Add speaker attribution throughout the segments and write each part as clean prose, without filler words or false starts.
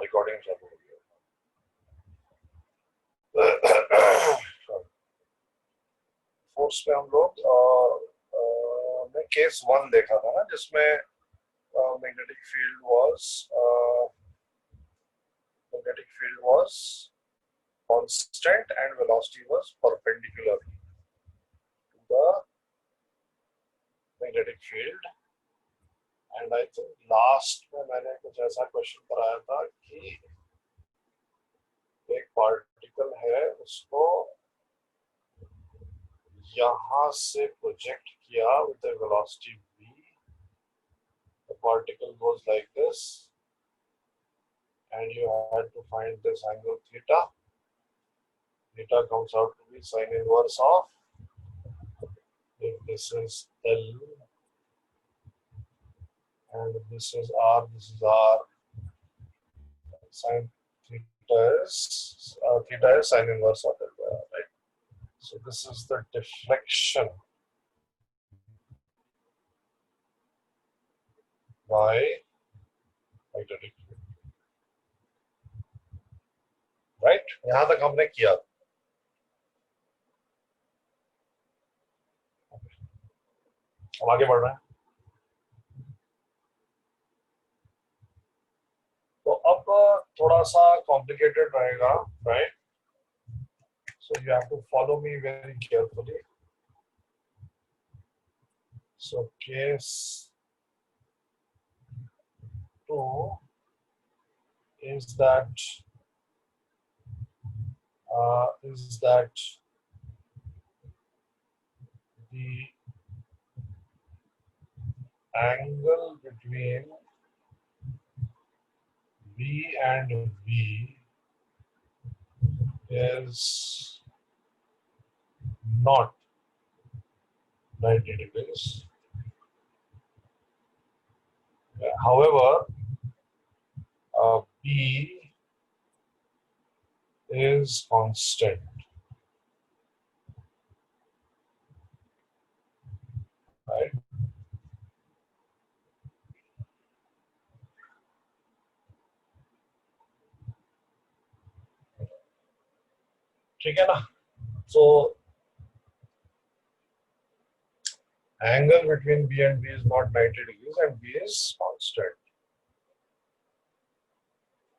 Speaker 1: Recording चालू हो गया। फोर्स पे हम लोग ने केस 1 देखा था ना, जिसमें magnetic field was constant and velocity was perpendicular to the magnetic field. And I think last में मैंने कुछ ऐसा क्वेश्चन कराया था कि एक पार्टिकल है, उसको यहाँ से प्रोजेक्ट किया with the velocity v. The particle goes like this, and you had to find this angle theta. Theta comes out to be sine inverse of, if this is L and this is R, this is R. Sine theta is sine inverse of L by R, right? So this is the deflection by magnetic field, right? यहाँ तक हमने किया। हम आगे बढ़ रहे हैं। तो अब थोड़ा सा कॉम्प्लिकेटेड रहेगा, right? So you have to follow me very carefully. So case 2 is that the angle between V and V is not 90 degrees. However, B is constant. Right? ठीक है ना? So angle between B and B is not 90 degrees and B is constant.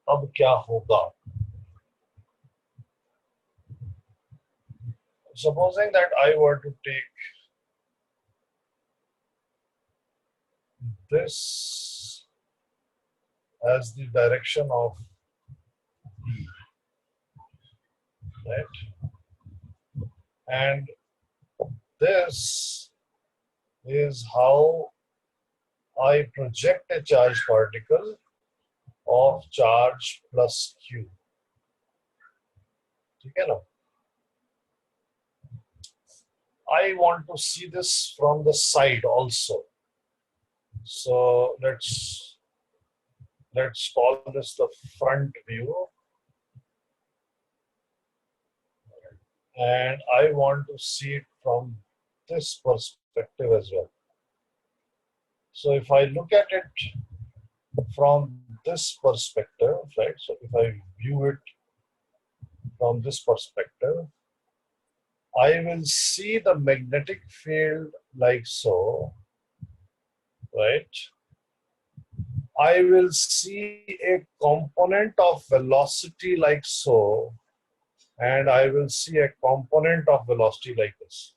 Speaker 1: अब क्या होगा? Supposing that I were to take this as the direction of B, right? And this is how I project a charged particle of charge plus Q. ठीक है ना? I want to see this from the side also. So let's call this the front view. And I want to see it from this perspective as well. So if I look at it from this perspective, right? So if I view it from this perspective, I will see the magnetic field like so, right? I will see a component of velocity like so, and I will see a component of velocity like this.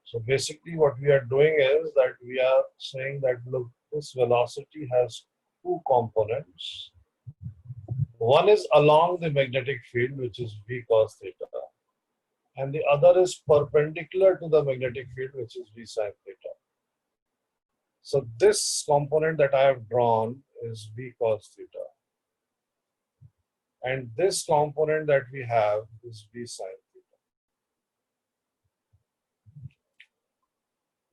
Speaker 1: So basically what we are doing is that we are saying that, look, this velocity has two components. One is along the magnetic field, which is V cos theta, and the other is perpendicular to the magnetic field, which is V sin theta. So this component that I have drawn is V cos theta. And this component that we have is V sin theta.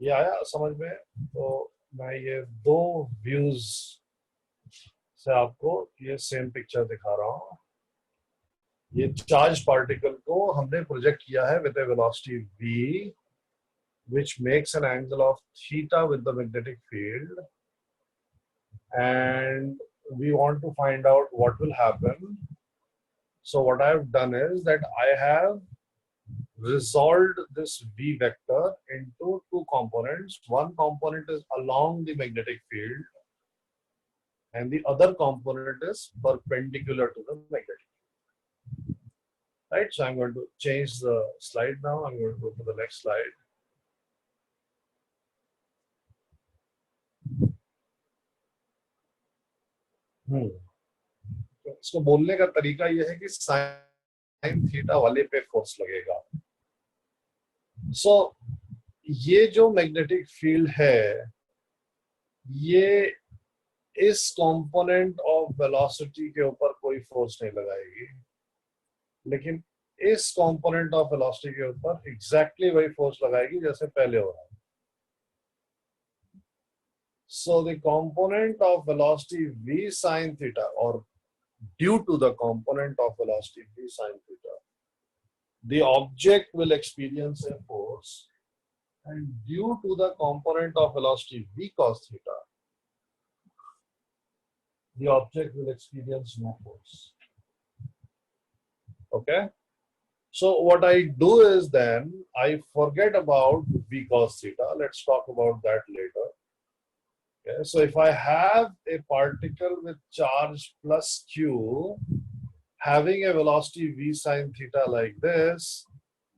Speaker 1: ये आया समझ में? तो मैं ये दो views से आपको ये सेम पिक्चर दिखा रहा हूँ। ये चार्ज पार्टिकल को हमने प्रोजेक्ट किया है with a velocity v, which makes an angle of theta with the magnetic field, and we want to find out what will happen. So what I have done is that I have resolved this V vector into two components. One component is along the magnetic field and the other component is perpendicular to the magnetic field. Right, so I'm going to change the slide now. I'm going to go to the next slide. तो इसको बोलने का तरीका यह है कि sine theta वाले पे फोर्स लगेगा. सो ये जो मैग्नेटिक फील्ड है ये इस कंपोनेंट ऑफ वेलोसिटी के ऊपर कोई फोर्स नहीं लगाएगी, लेकिन इस कंपोनेंट ऑफ वेलोसिटी के ऊपर एग्जैक्टली वही फोर्स लगाएगी जैसे पहले हो रहा है. So the component of velocity v sine theta, or due to the component of velocity v sine theta, the object will experience a force, and due to the component of velocity v cos theta, the object will experience no force. Okay? So what I do is then I forget about v cos theta. Let's talk about that later. Okay, so if I have a particle with charge plus q having a velocity v sine theta like this,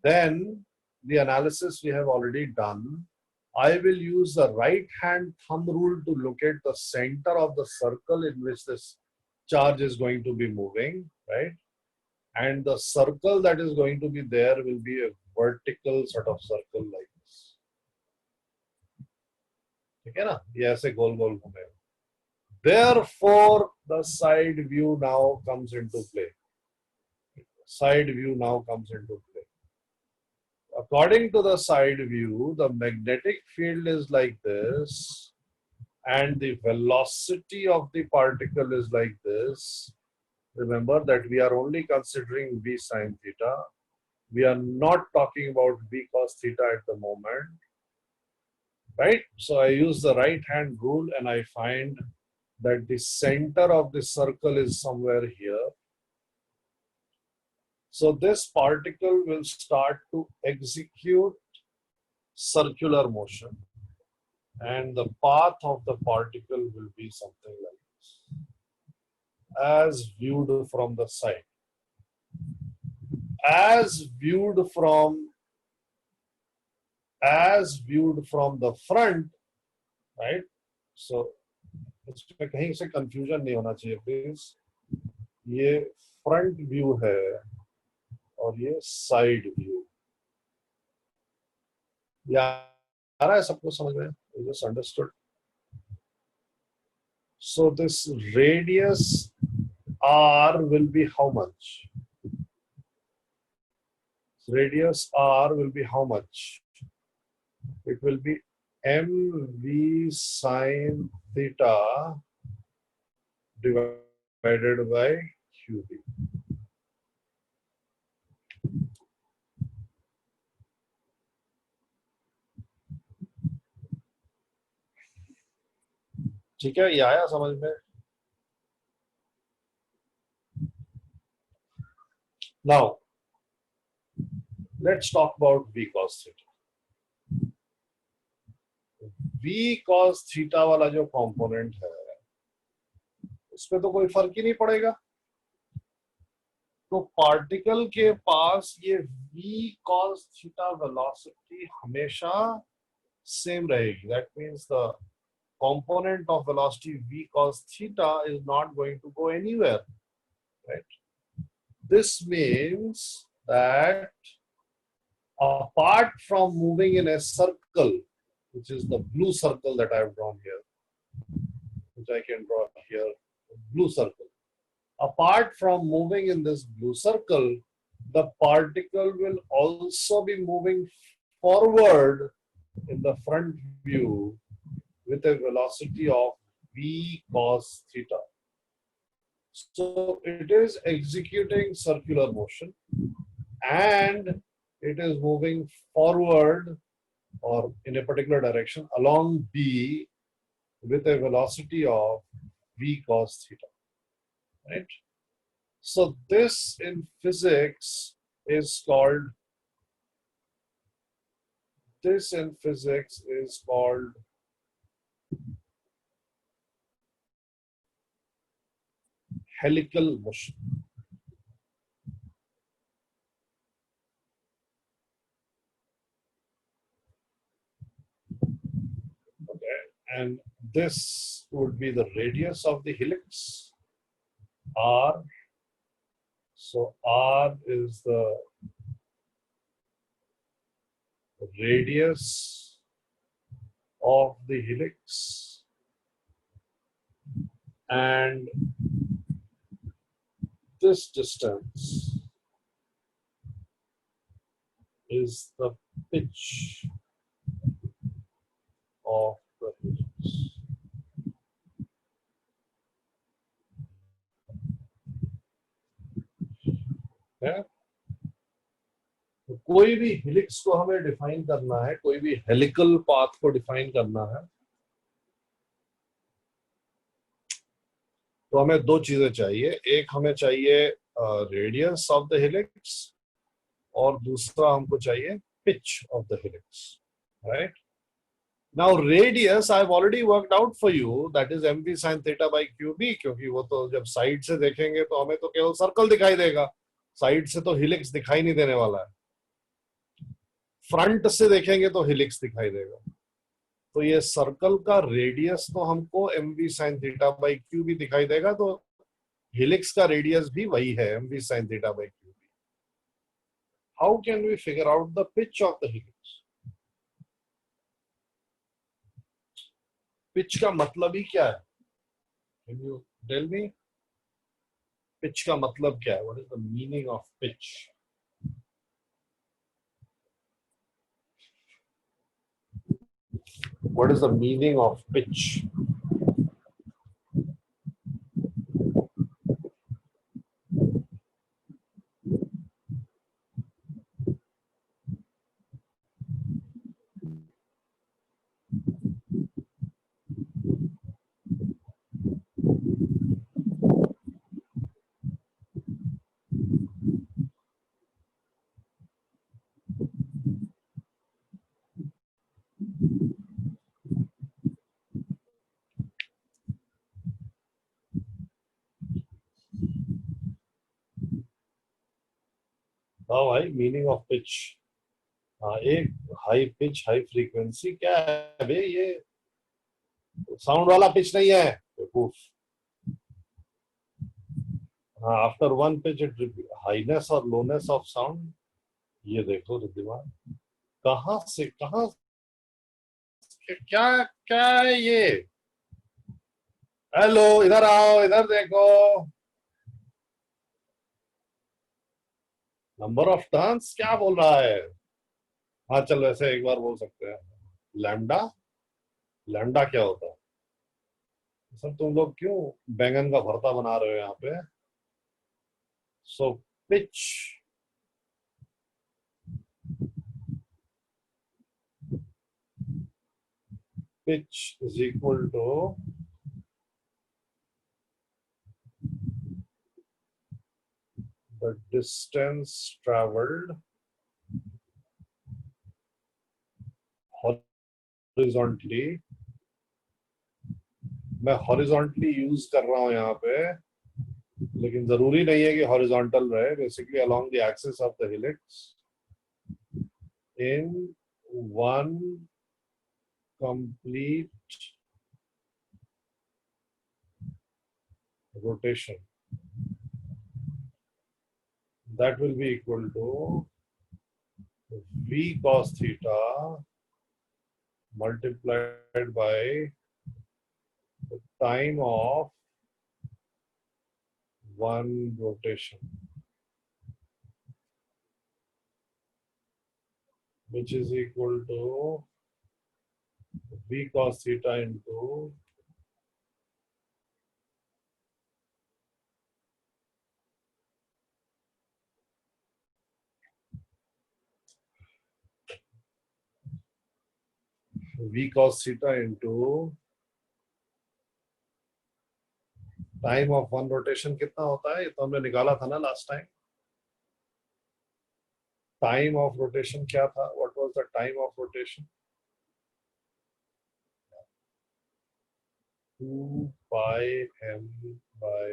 Speaker 1: then the analysis we have already done. I will use the right hand thumb rule to locate the center of the circle in which this charge is going to be moving, right? And the circle that is going to be there will be a vertical sort of circle like this. Okay, na? ये ऐसे गोल गोल घूमेगा. Therefore, the side view now comes into play. Side view now comes into play. According to the side view, the magnetic field is like this, and the velocity of the particle is like this. Remember that we are only considering v sine theta. We are not talking about v cos theta at the moment. Right? So I use the right hand rule and I find that the center of the circle is somewhere here. So this particle will start to execute circular motion, and the path of the particle will be something like this, as viewed from the side. As viewed from the front, right? So इसमें कहीं से confusion नहीं होना चाहिए please. ये front view है और ये साइड व्यू. या आ रहा है सबको समझ में? You just understood. So this radius r will be how much? Radius r will be how much? It will be mv sine theta divided by qb. ठीक है, ये आया समझ में? Now, let's talk about v cos theta. v cos theta वाला जो component है उसमें तो कोई फर्क ही नहीं पड़ेगा. तो पार्टिकल के पास ये v cos theta वेलोसिटी हमेशा सेम रहेगी. That means the component of velocity v cos theta is not going to go anywhere, right? This means that apart from moving in a circle, which is the blue circle that I have drawn here, which I can draw here, blue circle. Apart from moving in this blue circle, the particle will also be moving forward in the front view with a velocity of v cos theta. So it is executing circular motion and it is moving forward or in a particular direction along B with a velocity of V cos theta, right? So this in physics is called, helical motion. Okay, and this would be the radius of the helix, r. So r is the radius of the helix, and this distance is the pitch of the helix. Okay? तो कोई भी helix को हमें define करना है, कोई भी helical path को डिफाइन करना है, तो हमें दो चीजें चाहिए. एक हमें चाहिए रेडियस ऑफ द हेलिक्स, और दूसरा हमको चाहिए pitch of the helix, right? Now radius I have already worked out for you, that is mv sin theta by qb, क्योंकि वो तो जब साइड से देखेंगे तो हमें तो केवल सर्कल दिखाई देगा, साइड से तो हेलिक्स दिखाई नहीं देने वाला है. फ्रंट से देखेंगे तो हेलिक्स दिखाई देगा. तो ये सर्कल का रेडियस तो हमको mv sin theta by qb दिखाई देगा, तो हेलिक्स का रेडियस भी वही है, mv sin theta by qb. How can we figure out the pitch of the helix? Pitch का मतलब ही क्या है? Can you tell me? Pitch का मतलब क्या है? What is the meaning of pitch? What is the meaning of pitch? हाँ भाई, मीनिंग ऑफ पिच. हाँ, एक हाई पिच, हाई फ्रीक्वेंसी क्या है भाई? ये साउंड वाला पिच नहीं है. बेवकूफ. हाँ, after one pitch it Highness और लोनेस ऑफ साउंड. ये देखो रिद्धिमान, कहाँ से कहाँ, क्या क्या है ये? हेलो, इधर आओ, इधर देखो. नंबर ऑफ टर्न्स क्या बोल रहा है? हाँ चल, वैसे एक बार बोल सकते हैं. लैम्डा, लैम्डा क्या होता है? सर तुम लोग क्यों बैंगन का भरता बना रहे हो यहाँ पे? So pitch, pitch is equal to the distance traveled horizontally. मैं horizontally यूज कर रहा हूं यहाँ पे, लेकिन जरूरी नहीं है कि horizontal रहे. Basically along the axis of the helix in one complete rotation. That will be equal to v cos theta multiplied by the time of one rotation, which is equal to v cos theta into v cos theta into time of one rotation कितना होता है? ये तो हमने निकाला था ना last time. Time of rotation क्या था? What was the time of rotation? 2 pi m by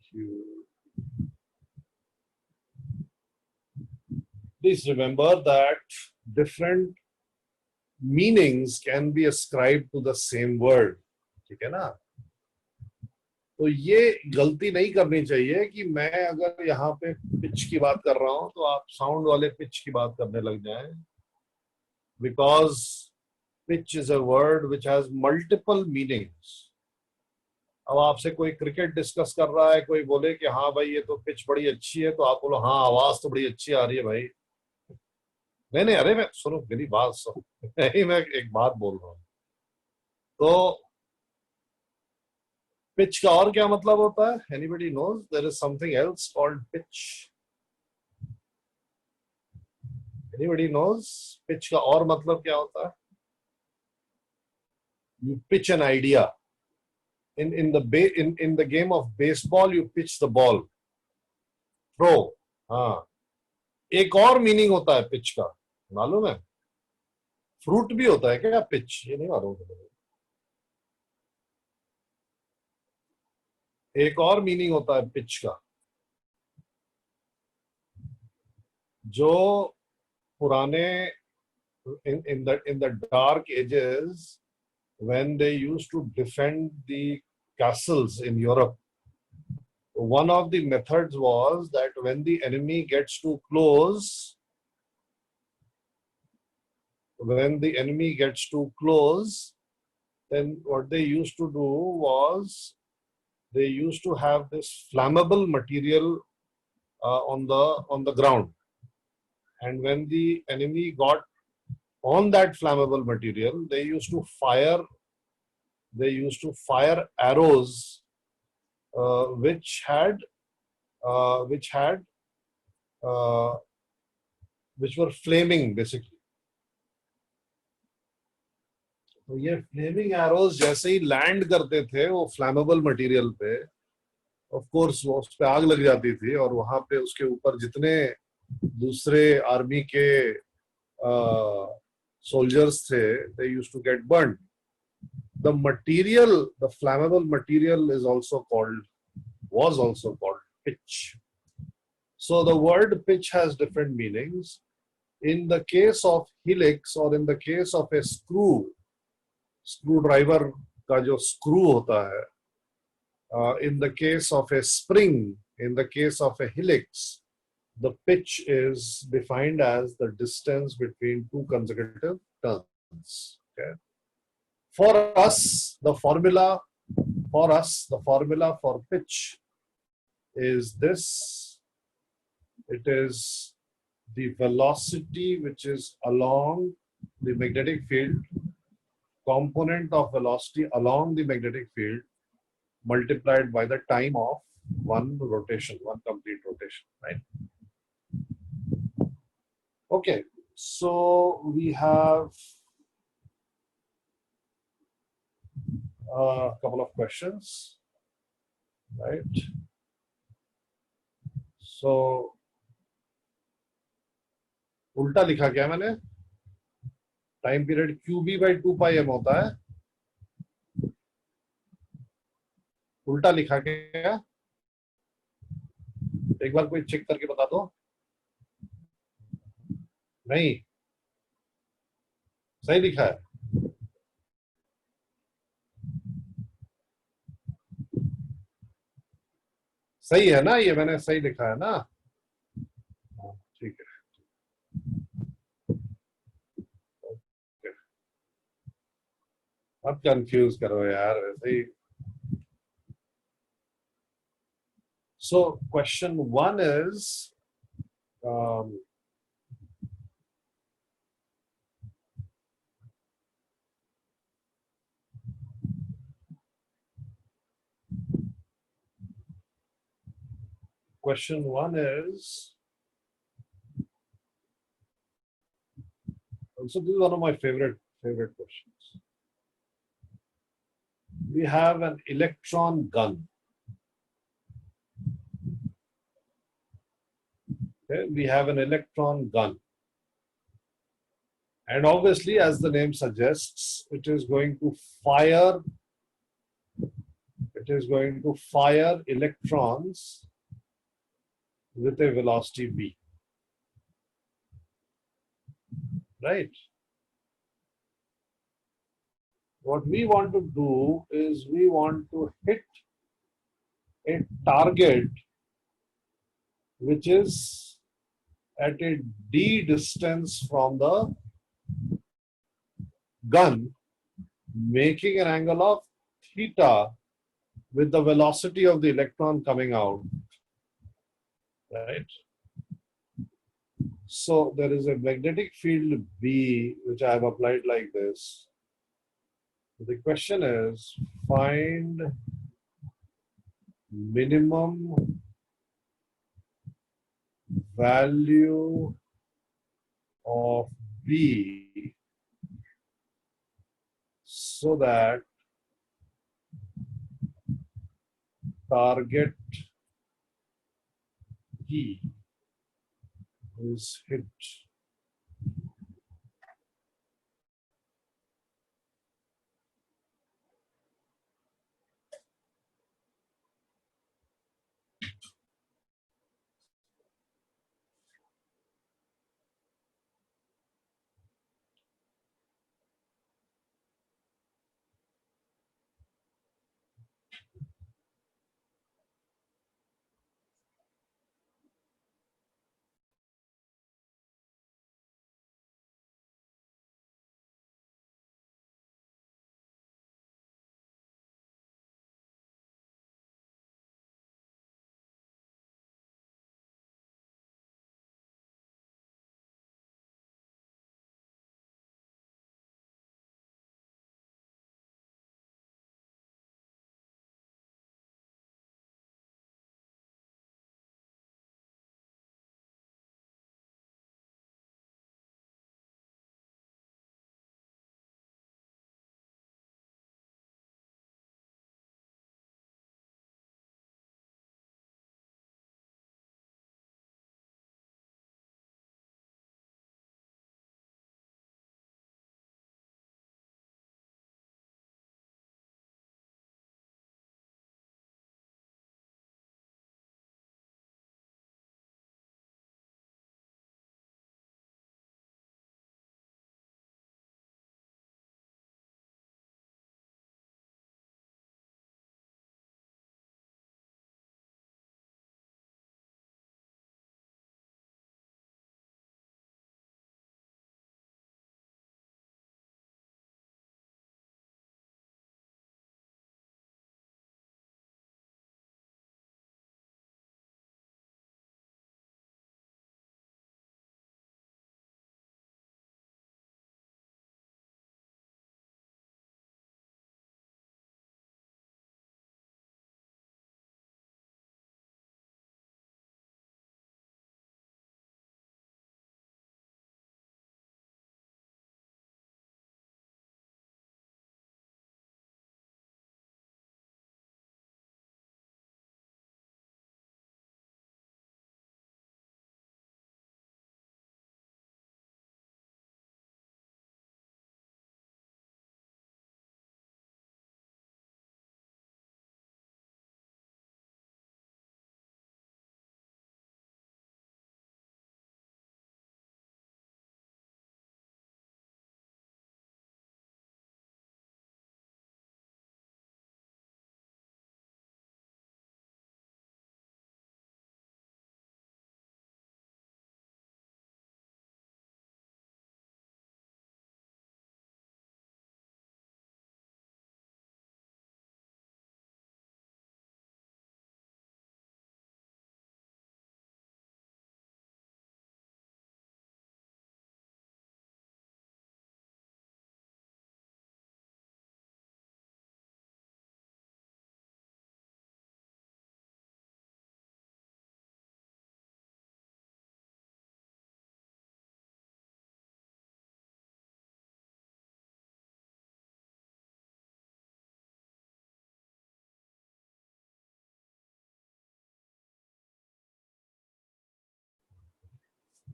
Speaker 1: q. Please remember that different meanings can be ascribed to the same word. ठीक है ना? तो ये गलती नहीं करनी चाहिए कि मैं अगर यहाँ पे पिच की बात कर रहा हूं तो आप साउंड वाले पिच की बात करने लग जाएं. Because pitch is a word which has multiple meanings. अब आपसे कोई क्रिकेट डिस्कस कर रहा है, कोई बोले कि हाँ भाई ये तो पिच बड़ी अच्छी है, तो आप बोलो हाँ आवाज तो बड़ी अच्छी आ रही है भाई. नहीं नहीं, अरे मैं सुनो, मेरी बात सुनो. नहीं, मैं एक बात बोल रहा हूँ. तो पिच का और क्या मतलब होता है? Anybody knows? There is something else called pitch. Anybody knows pitch का और मतलब क्या होता है? You pitch an idea. in the game of baseball you pitch the ball. Throw. हाँ. एक और मीनिंग होता है पिच का, मालूम है? फ्रूट भी होता है क्या पिच? ये नहीं मालूम. एक और मीनिंग होता है पिच का, जो पुराने in the dark ages when they used to defend the castles in Europe, one of the methods was that when the enemy gets too close, then what they used to do was they used to have this flammable material on the ground, and when the enemy got on that flammable material, they used to fire arrows which were flaming basically. तो ये Fleming arrows जैसे ही land करते थे वो फ्लैमेबल material पे, of course वो उस पे आग लग जाती थी, और वहां पे उसके ऊपर जितने दूसरे आर्मी के सोल्जर्स थे, they used to get burn. The material, the flammable material was also called pitch. So the word pitch has different meanings. In the case of helix, or in the case of a screwdriver का जो screw होता है, in the case of a spring, in the case of a helix, the pitch is defined as the distance between two consecutive turns. Okay. For us, the formula for pitch is this. It is the velocity which is along the magnetic field, component of velocity along the magnetic field, multiplied by the time of one complete rotation, right? Okay, so we have a couple of questions, right? So उल्टा लिखा क्या मैंने? Time period QB/2πm होता है. उल्टा लिखा क्या? एक बार कोई चेक करके बता दो. नहीं, सही लिखा है. सही है ना? ये मैंने सही लिखा है ना? ठीक है. मत कंफ्यूज करो यार वैसे ही. So question 1 is also, this is one of my favorite questions. We have an electron gun. Okay, we have an electron gun. And obviously, as the name suggests, it is going to fire electrons with a velocity v, right? What we want to do is we want to hit a target which is at a d distance from the gun, making an angle of theta with the velocity of the electron coming out, right? So there is a magnetic field B which I have applied like this. The question is, find minimum value of B so that target E is hit.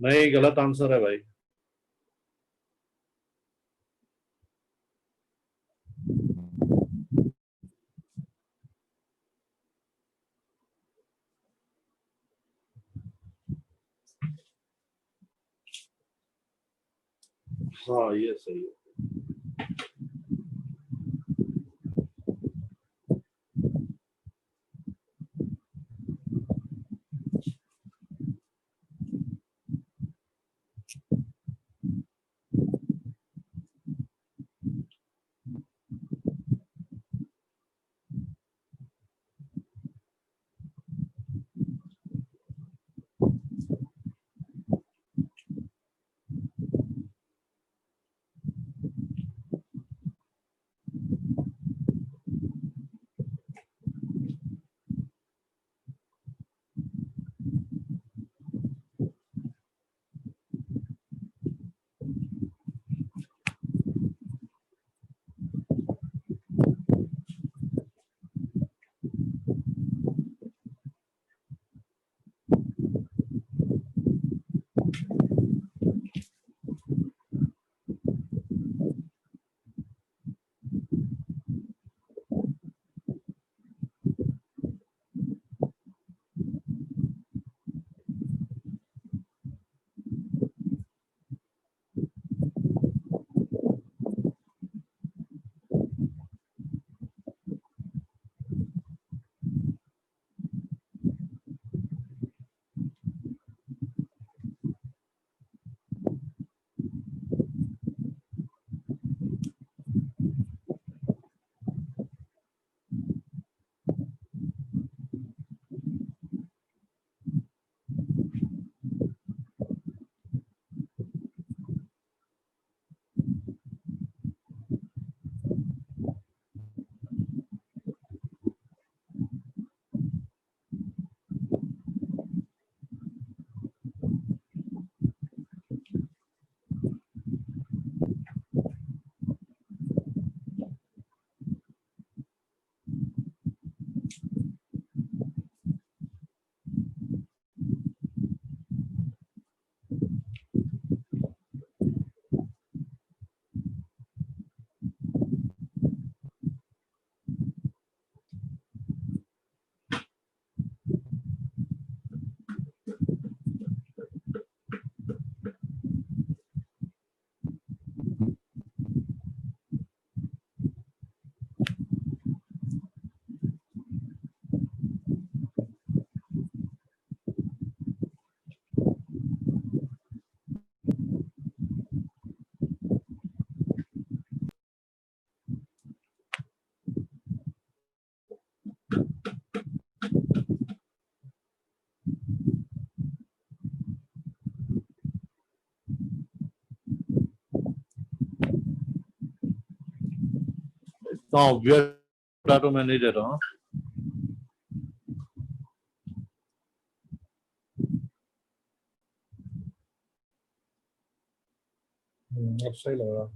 Speaker 1: नहीं, गलत answer है भाई। हाँ, ये सही है। इतना obvious तो मैं नहीं दे रहा हूँ। अब सही लग रहा।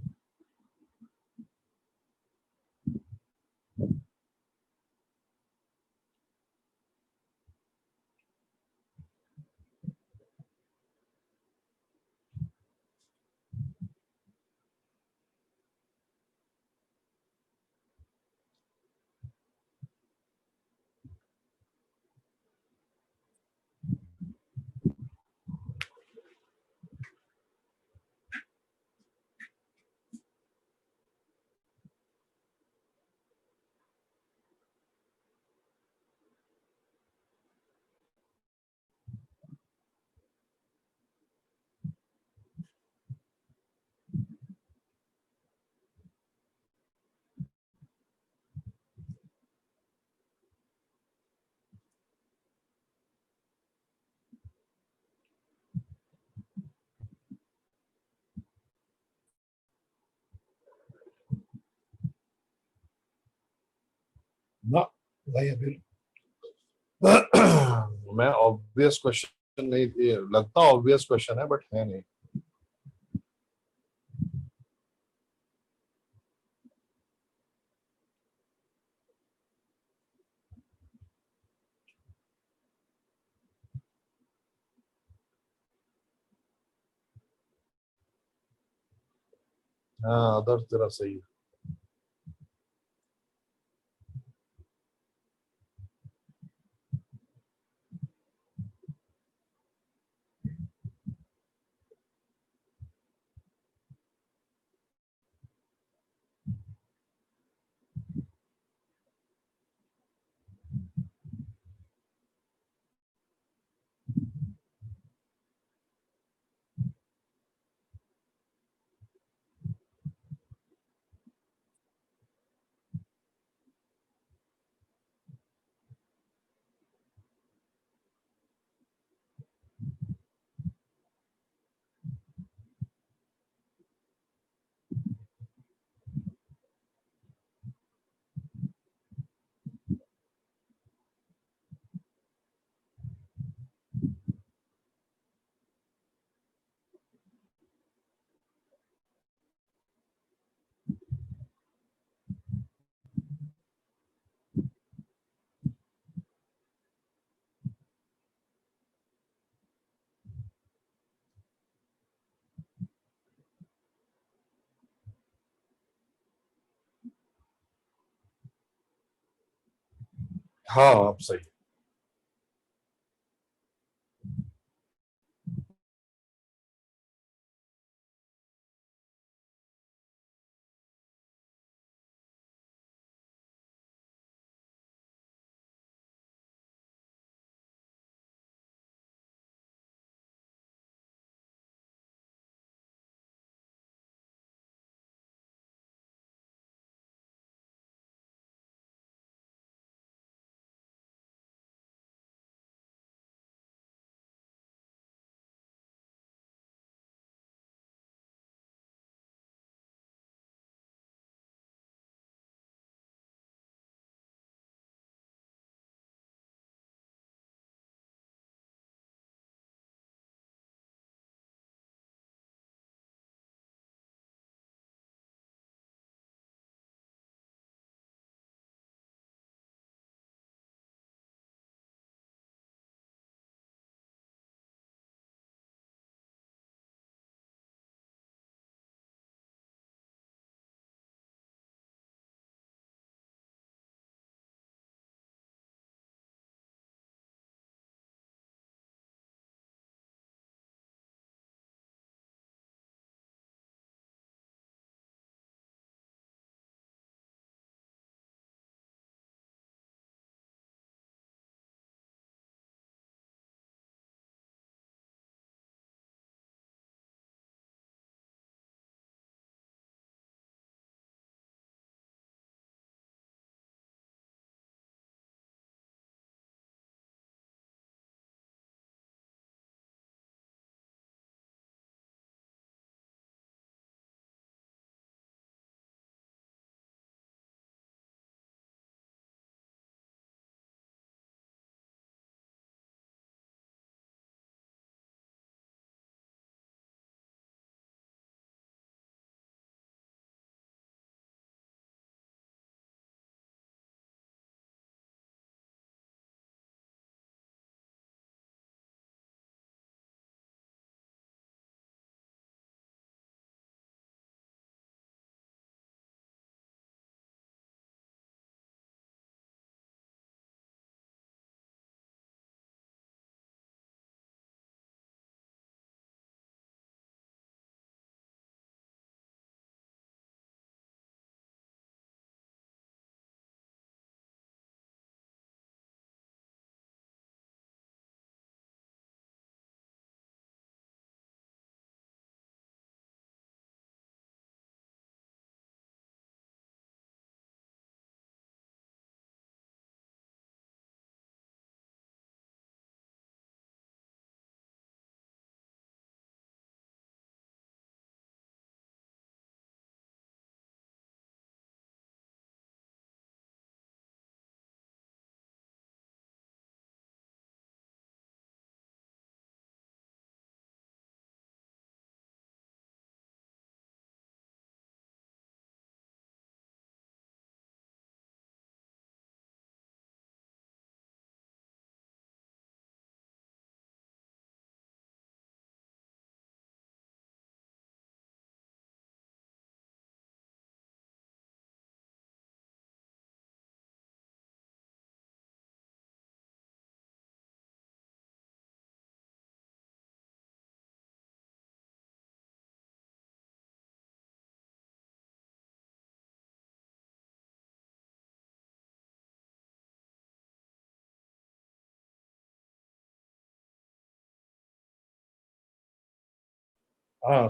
Speaker 1: ना भाई, अभी मैं ऑब्वियस क्वेश्चन नहीं, ये लगता ऑब्वियस क्वेश्चन है बट है नहीं। हाँ अदर तेरा सही है। हाँ आप सही।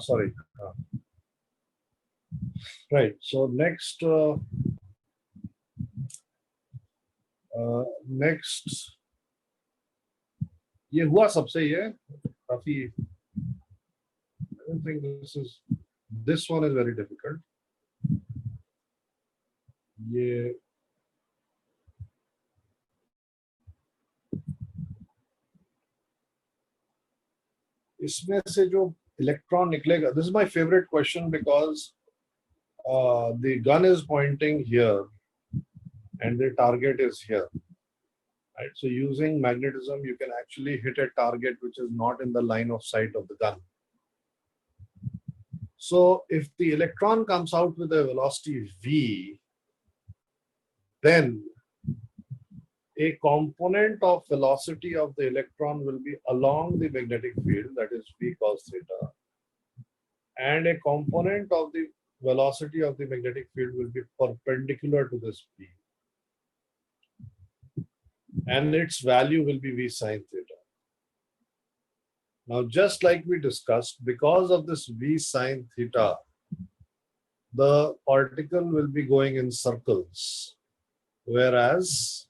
Speaker 1: sorry. Right. So next ये हुआ सबसे ये काफी I don't think this one is very difficult. ये इसमें से जो इलेक्ट्रॉन निकलेगा, this is my favorite question because the gun is pointing here and the target is here. Right? So using magnetism, you can actually hit a target which is not in the line of sight of the gun. So if the electron comes out with a velocity v, then a component of velocity of the electron will be along the magnetic field, that is v cos theta, and a component of the velocity of the magnetic field will be perpendicular to this v, and its value will be v sin theta. Now, just like we discussed, because of this v sin theta, the particle will be going in circles, whereas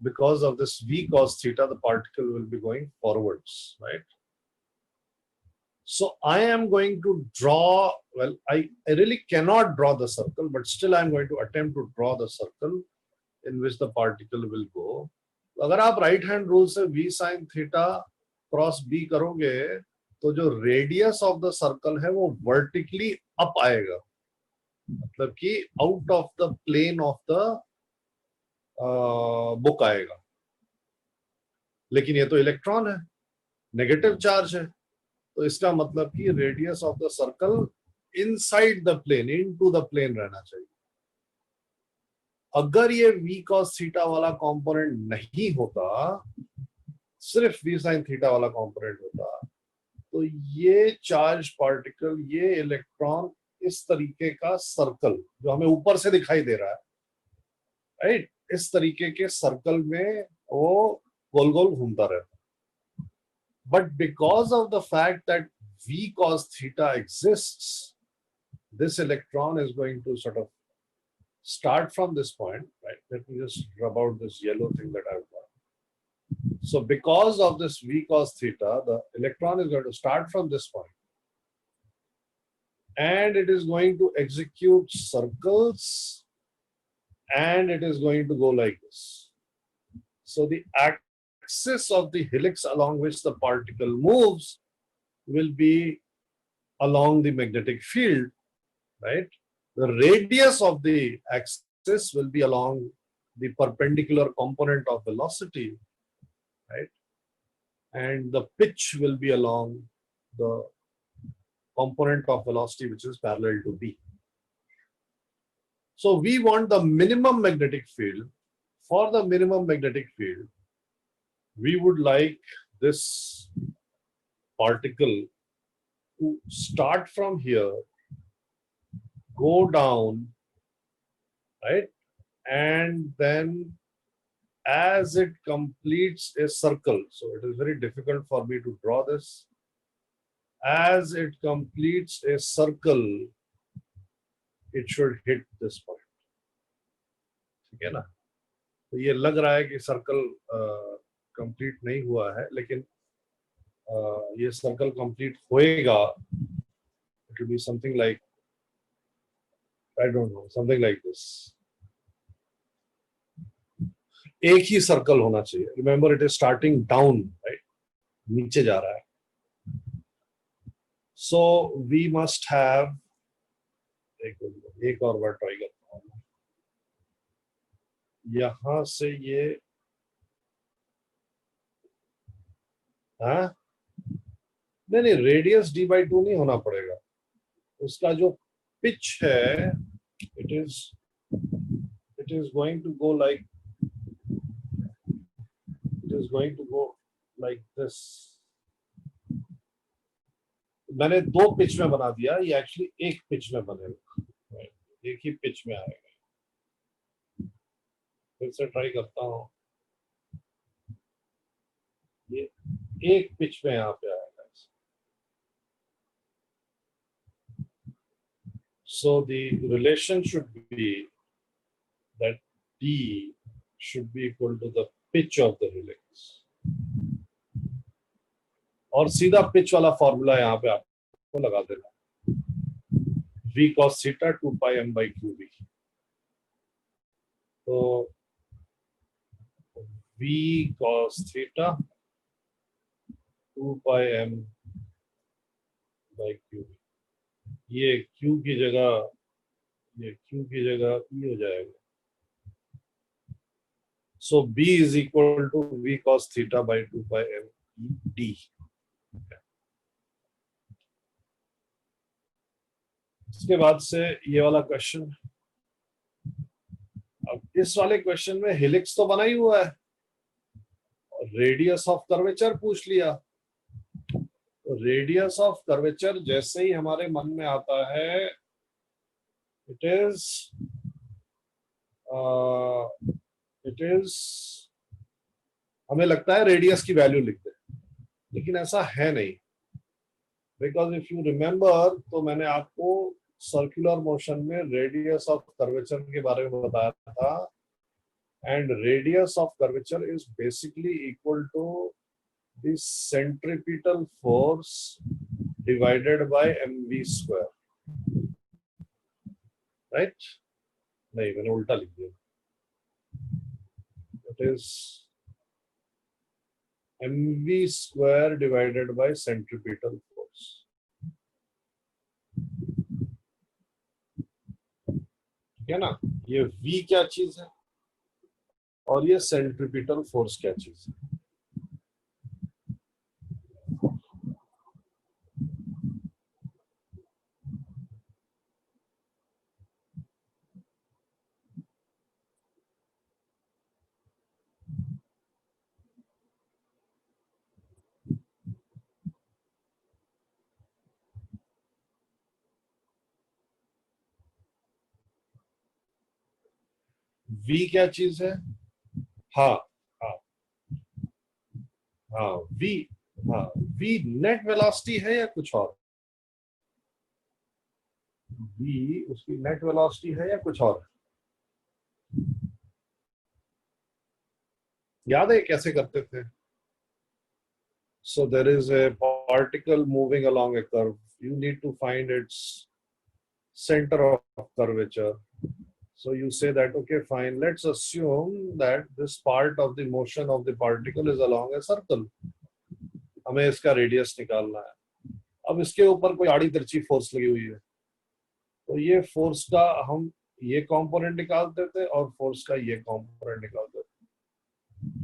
Speaker 1: because of this v cos theta, the particle will be going forwards, right? So I am going to draw, well, I really cannot draw the circle, but still I'm going to attempt to draw the circle in which the particle will go. अगर आप right hand rule से v sin theta cross b करोगे, तो जो radius of the circle है वो vertically up आएगा, मतलब कि out of the plane of the book आएगा. लेकिन ये तो इलेक्ट्रॉन है, नेगेटिव चार्ज है, तो इसका मतलब कि radius of the circle inside the plane, into the plane रहना चाहिए. अगर ये v cos थीटा वाला कंपोनेंट नहीं होता, सिर्फ v sin थीटा वाला कंपोनेंट होता, तो ये चार्ज पार्टिकल, ये इलेक्ट्रॉन इस तरीके का सर्कल जो हमें ऊपर से दिखाई दे रहा है, राइट, इस तरीके के सर्कल में वो गोल गोल घूमता रहता. But because of the fact that v cos theta exists, this electron is going to sort of start from this point, right? Let me just rub out this yellow thing that I've got. So because of this v cos theta, the electron is going to start from this point, and it is going to execute circles, and it is going to go like this. So the axis of the helix along which the particle moves will be along the magnetic field, right? The radius of the axis will be along the perpendicular component of velocity, right? And the pitch will be along the component of velocity which is parallel to b. So we want the minimum magnetic field. For the minimum magnetic field, we would like this particle to start from here, go down, right? And then as it completes a circle, so it is very difficult for me to draw this. As it completes a circle, it should hit this point. ठीक है ना? तो ये लग रहा है कि circle complete नहीं हुआ है, लेकिन ये सर्कल कंप्लीट होएगा. It will be something like, I don't know, something like this. एक ही सर्कल होना चाहिए. Remember, it is starting down, right? नीचे जा रहा है. So we must have एक और बार ट्राई करता हूँ. यहां से ये, हाँ, नहीं, रेडियस d/2 नहीं होना पड़ेगा. उसका जो पिच है, it is going to go like, it is going to go like this. मैंने दो पिच में बना दिया, ये एक्चुअली एक पिच में बनेगा, एक ही पिच में आएगा. फिर से ट्राई करता हूँ. ये एक पिच में यहाँ पे आएगा. So the relation should be that D should be equal to the pitch of the helix. और सीधा पिच वाला फॉर्मूला यहाँ पे आपको लगा देना, v cos theta 2 pi m by qb. तो v cos theta 2 pi m by qb, ये q की जगह e हो जाएगा. So b is equal to v cos theta by 2 pi m d. इसके बाद से ये वाला क्वेश्चन. अब इस वाले क्वेश्चन में हेलिक्स तो बना ही हुआ है, रेडियस ऑफ कर्वेचर पूछ लिया. रेडियस ऑफ कर्वेचर जैसे ही हमारे मन में आता है, इट इज हमें लगता है रेडियस की वैल्यू लिख दे, लेकिन ऐसा है नहीं. बिकॉज इफ यू रिमेम्बर, तो मैंने आपको सर्कुलर मोशन में रेडियस ऑफ कर्वेचर के बारे में बताया था, and radius of curvature is basically equal to the centripetal force divided by mv square. Right? नहीं, मैंने उल्टा लिख दिया. It is mv square divided by centripetal force. है ना? ये v क्या चीज है और ये सेंट्रीपिटल फोर्स क्या चीज है. v क्या चीज है? हाँ हाँ हाँ, v, हाँ, v नेट वेलोसिटी है या कुछ और? v उसकी नेट वेलोसिटी है या कुछ और? याद है कैसे करते थे? So there is a particle moving along a curve. You need to find its center of curvature. So you say that, okay, fine, let's assume that this part of the motion of the particle is along a circle. हमें इसका radius निकालना है. अब इसके ऊपर कोई आड़ी तिरछी फोर्स लगी हुई है, तो ये फोर्स का हम ये कंपोनेंट निकालते थे और फोर्स का ये कंपोनेंट निकालते थे.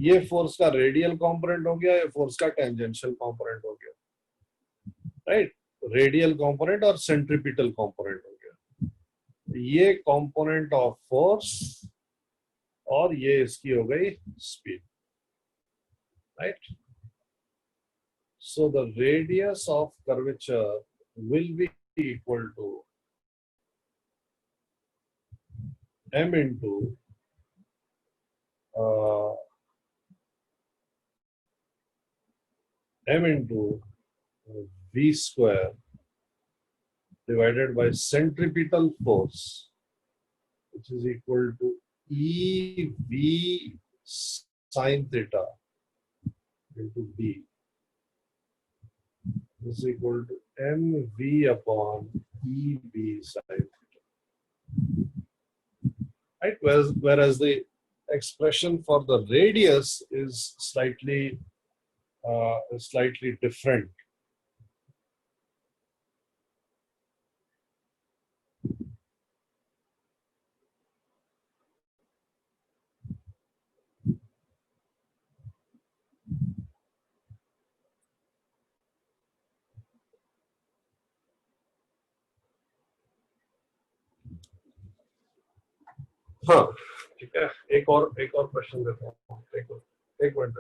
Speaker 1: ये फोर्स का रेडियल कंपोनेंट हो गया, ये फोर्स का टेंजेंशियल कंपोनेंट हो गया. राइट? रेडियल कंपोनेंट और सेंट्रीपिटल कंपोनेंट हो गया. ये कंपोनेंट ऑफ फोर्स और ये इसकी हो गई speed. Right? So the radius of curvature will be equal to m into m into v square divided by centripetal force, which is equal to ev sin theta into b, is equal to mv upon eb sin theta. Right? Whereas the expression for the radius is slightly different. हाँ, ठीक है. एक और question देता हूँ. एक minute.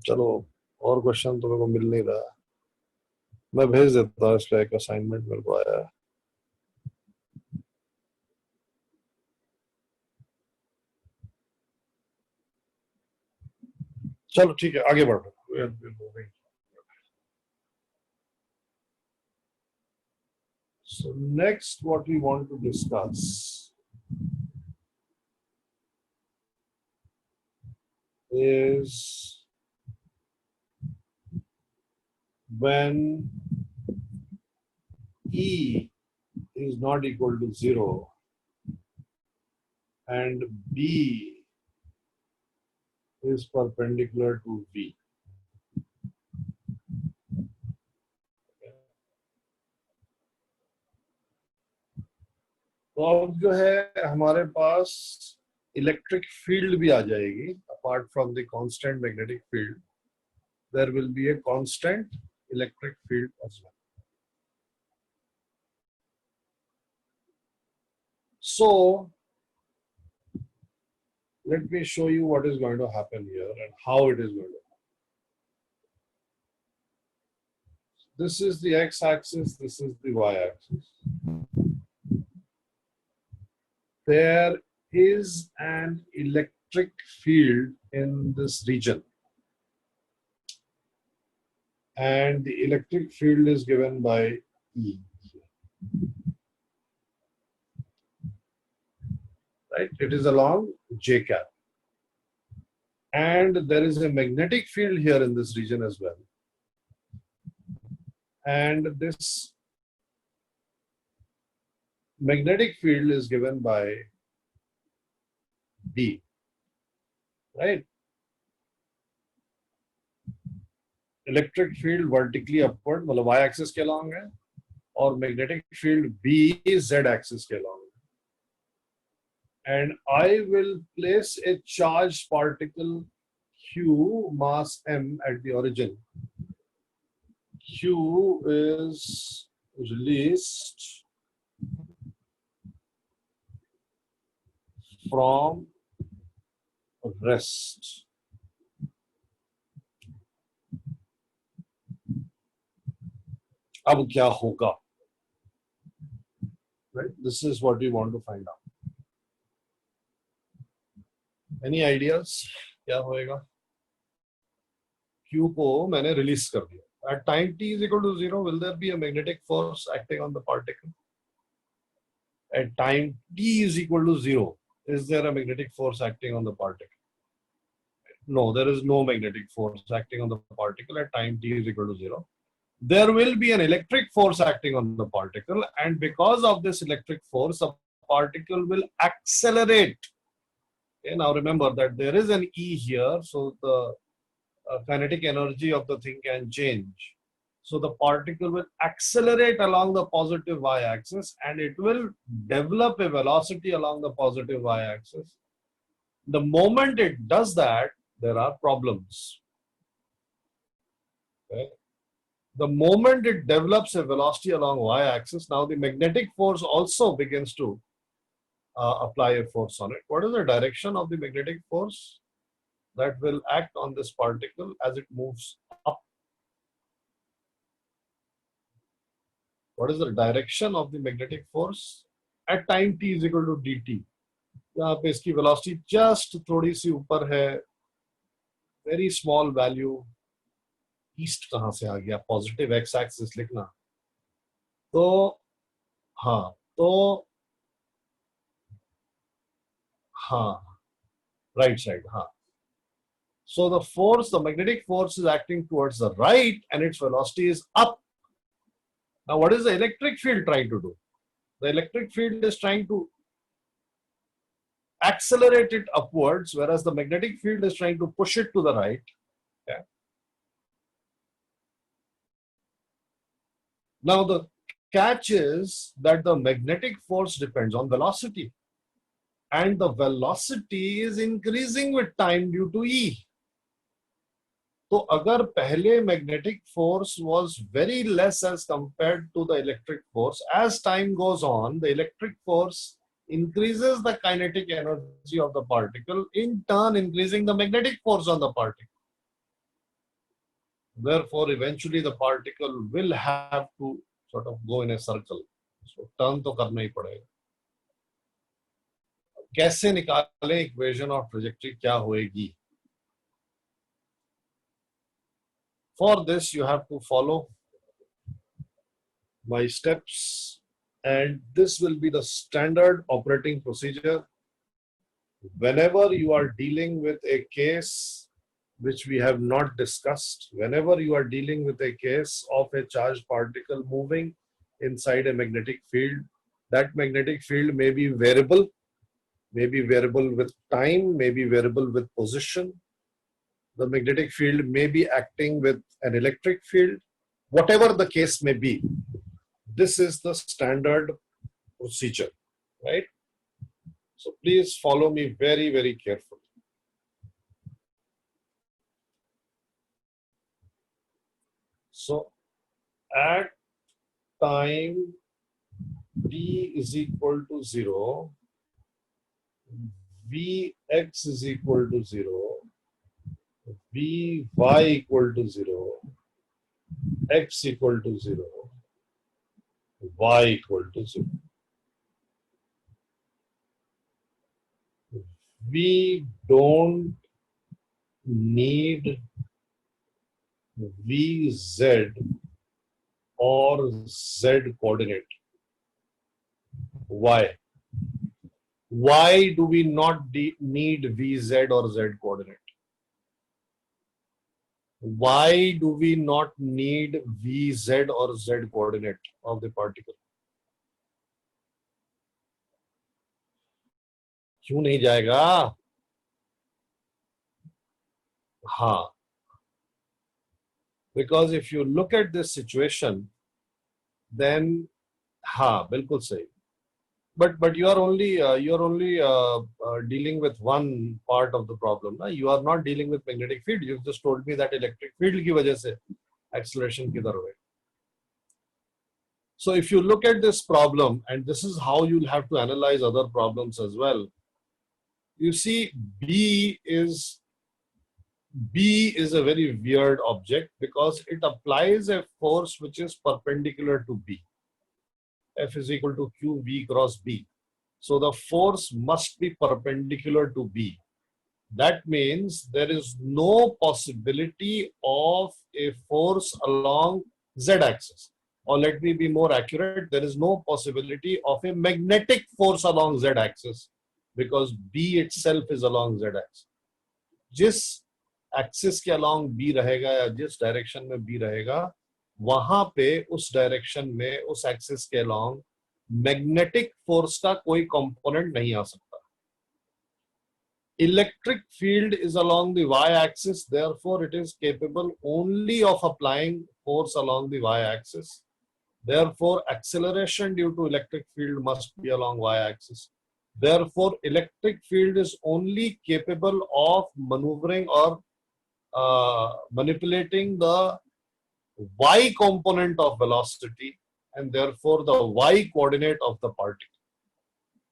Speaker 1: चलो और क्वेश्चन तो मेरे को मिल नहीं रहा, मैं भेज देता हूँ इसका एक असाइनमेंट मेरे को आया है। चलो ठीक है, आगे बढ़ो। So next what we want to discuss is when E is not equal to 0 and B is perpendicular to V. तो अब जो है हमारे पास इलेक्ट्रिक फील्ड भी आ जाएगी, apart from the constant magnetic field there will be a constant electric field as well. So let me show you what is going to happen here and how it is going to happen. This is the x-axis, this is the y-axis. There is an electric field in this region, and the electric field is given by E. Right? It is along J cap. And there is a magnetic field here in this region as well. And this magnetic field is given by B. Right? Electric field vertically upward, मतलब y axis के along है, और magnetic field B is z axis के along. And I will place a charged particle Q mass m at the origin. Q is released from rest. अब क्या होगा? Right? This is what we want to find out. Any ideas? क्या होएगा? Q को मैंने release कर दिया. At time t is equal to 0, will there be a magnetic force acting on the particle? At time t is equal to 0, is there a magnetic force acting on the particle? No, there is no magnetic force acting on the particle at time t is equal to 0. There will be an electric force acting on the particle, and because of this electric force, the particle will accelerate. Okay, now remember that there is an E here, so the kinetic energy of the thing can change. So the particle will accelerate along the positive y-axis, and it will develop a velocity along the positive y-axis. The moment it does that, there are problems. Okay. The moment it develops a velocity along y-axis, now the magnetic force also begins to apply a force on it. What is the direction of the magnetic force that will act on this particle as it moves up? What is the direction of the magnetic force at time t is equal to dt? यहाँ पे इसकी velocity just थोड़ी सी ऊपर है, very small value. East कहां से आ गया? Positive x axis लिखना. तो हाँ, राइट साइड. हाँ. So the force, the magnetic force is acting towards the right and its velocity is up. Now what is the electric field trying to do? The electric field is trying to accelerate it upwards, whereas the magnetic field is trying to push it to the right. Okay. Now the catch is that the magnetic force depends on velocity, and the velocity is increasing with time due to E. तो अगर पहले magnetic force was very less as compared to the electric force, as time goes on, the electric force increases the kinetic energy of the particle, in turn increasing the magnetic force on the particle. Therefore, eventually the particle will have to sort of go in a circle. So turn तो करना ही पड़ेगा. कैसे निकालें equation of trajectory क्या होएगी? For this, you have to follow my steps, and this will be the standard operating procedure. Whenever you are dealing with a case which we have not discussed, whenever you are dealing with a case of a charged particle moving inside a magnetic field, that magnetic field may be variable with time, may be variable with position. The magnetic field may be acting with an electric field. Whatever the case may be, this is the standard procedure, right? So please follow me very, very carefully. So at time t is equal to 0, Vx is equal to 0, Vy equal to 0, x equal to 0, y equal to 0. We don't need Vz or z coordinate. Why? Why do we not need Vz or z coordinate? Why do we not need Vz or z coordinate of the particle? क्यों नहीं जाएगा? हाँ. Because if you look at this situation, then हाँ बिल्कुल सही. But you are only dealing with one part of the problem. Na? You are not dealing with magnetic field. You've just told me that electric field की वजह से acceleration किधर हुए. So if you look at this problem, and this is how you'll have to analyze other problems as well. You see, B is a very weird object because it applies a force which is perpendicular to B. F is equal to Q V cross B. So the force must be perpendicular to B. That means there is no possibility of a force along z-axis. Or let me be more accurate, there is no possibility of a magnetic force along z-axis because B itself is along z-axis. जिस axis के along B रहेगा या जिस direction में B रहेगा, वहां पे उस डायरेक्शन में उस एक्सिस के along मैग्नेटिक फोर्स का कोई कंपोनेंट नहीं आ सकता. Electric field is along the y-axis, therefore it is capable only of applying force along the y-axis. Therefore, acceleration due to electric field must be along y-axis. Therefore, electric field is only capable of maneuvering or manipulating the y component of velocity and therefore the y coordinate of the particle.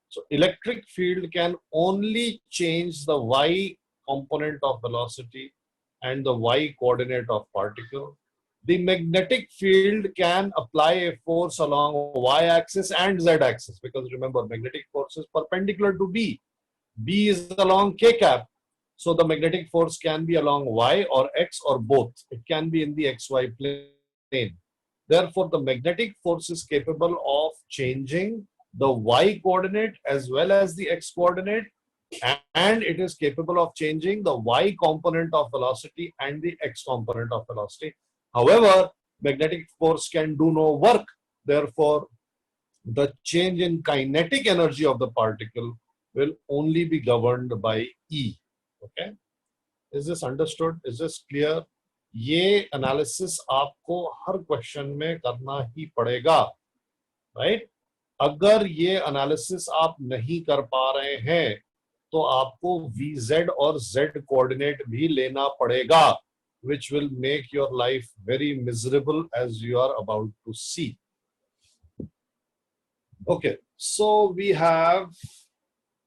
Speaker 1: So electric field can only change the y component of velocity and the y coordinate of particle. The magnetic field can apply a force along y-axis and z-axis because remember magnetic force is perpendicular to B. B is along k cap. So the magnetic force can be along y or x or both. It can be in the xy plane. Therefore, the magnetic force is capable of changing the y coordinate as well as the x coordinate, and it is capable of changing the y component of velocity and the x component of velocity. However, magnetic force can do no work. Therefore, the change in kinetic energy of the particle will only be governed by E. Okay? Is this understood? Is this clear? ये analysis आपको हर question में करना ही पड़ेगा, right? अगर ये analysis आप नहीं कर पा रहे हैं, तो आपको VZ और Z coordinate भी लेना पड़ेगा, which will make your life very miserable as you are about to see. Okay, so we have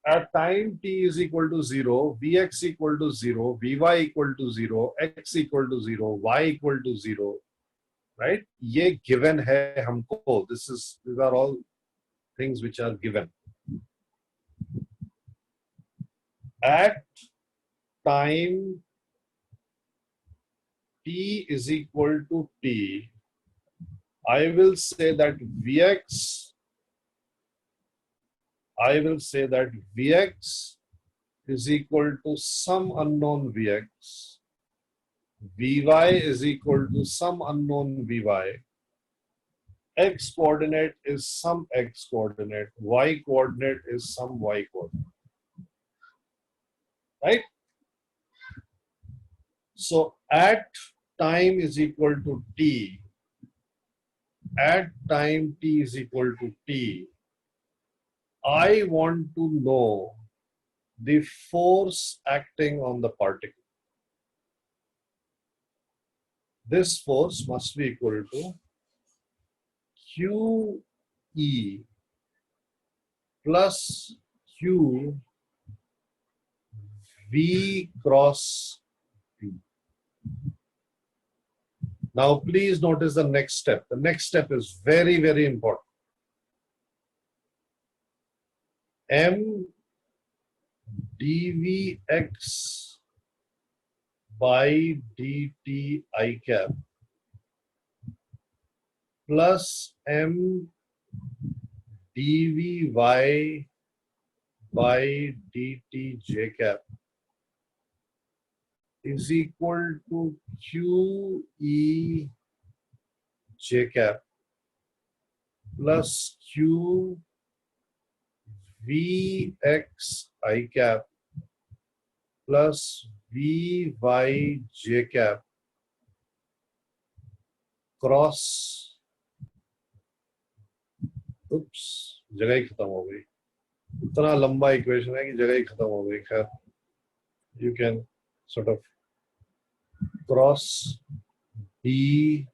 Speaker 1: at time t is equal to 0, Vx equal to 0, Vy equal to 0, x equal to 0, y equal to 0, right? ये given है हमको. These are all things which are given. At time t is equal to t, I will say that Vx is equal to some unknown Vx, Vy is equal to some unknown Vy, x coordinate is some x coordinate, y coordinate is some y coordinate, right? So at time is equal to t, at time t is equal to t, I want to know the force acting on the particle. This force must be equal to QE plus Q V cross P. Now please notice the next step. The next step is very, very important. M dVx by dt I cap plus M dVy by dt j cap is equal to QE j cap plus Q Vx I cap plus Vy j cap cross, जगह ही खत्म हो गई, इतना लंबा equation है कि जगह ही खत्म हो गई. खैर, you can sort of cross D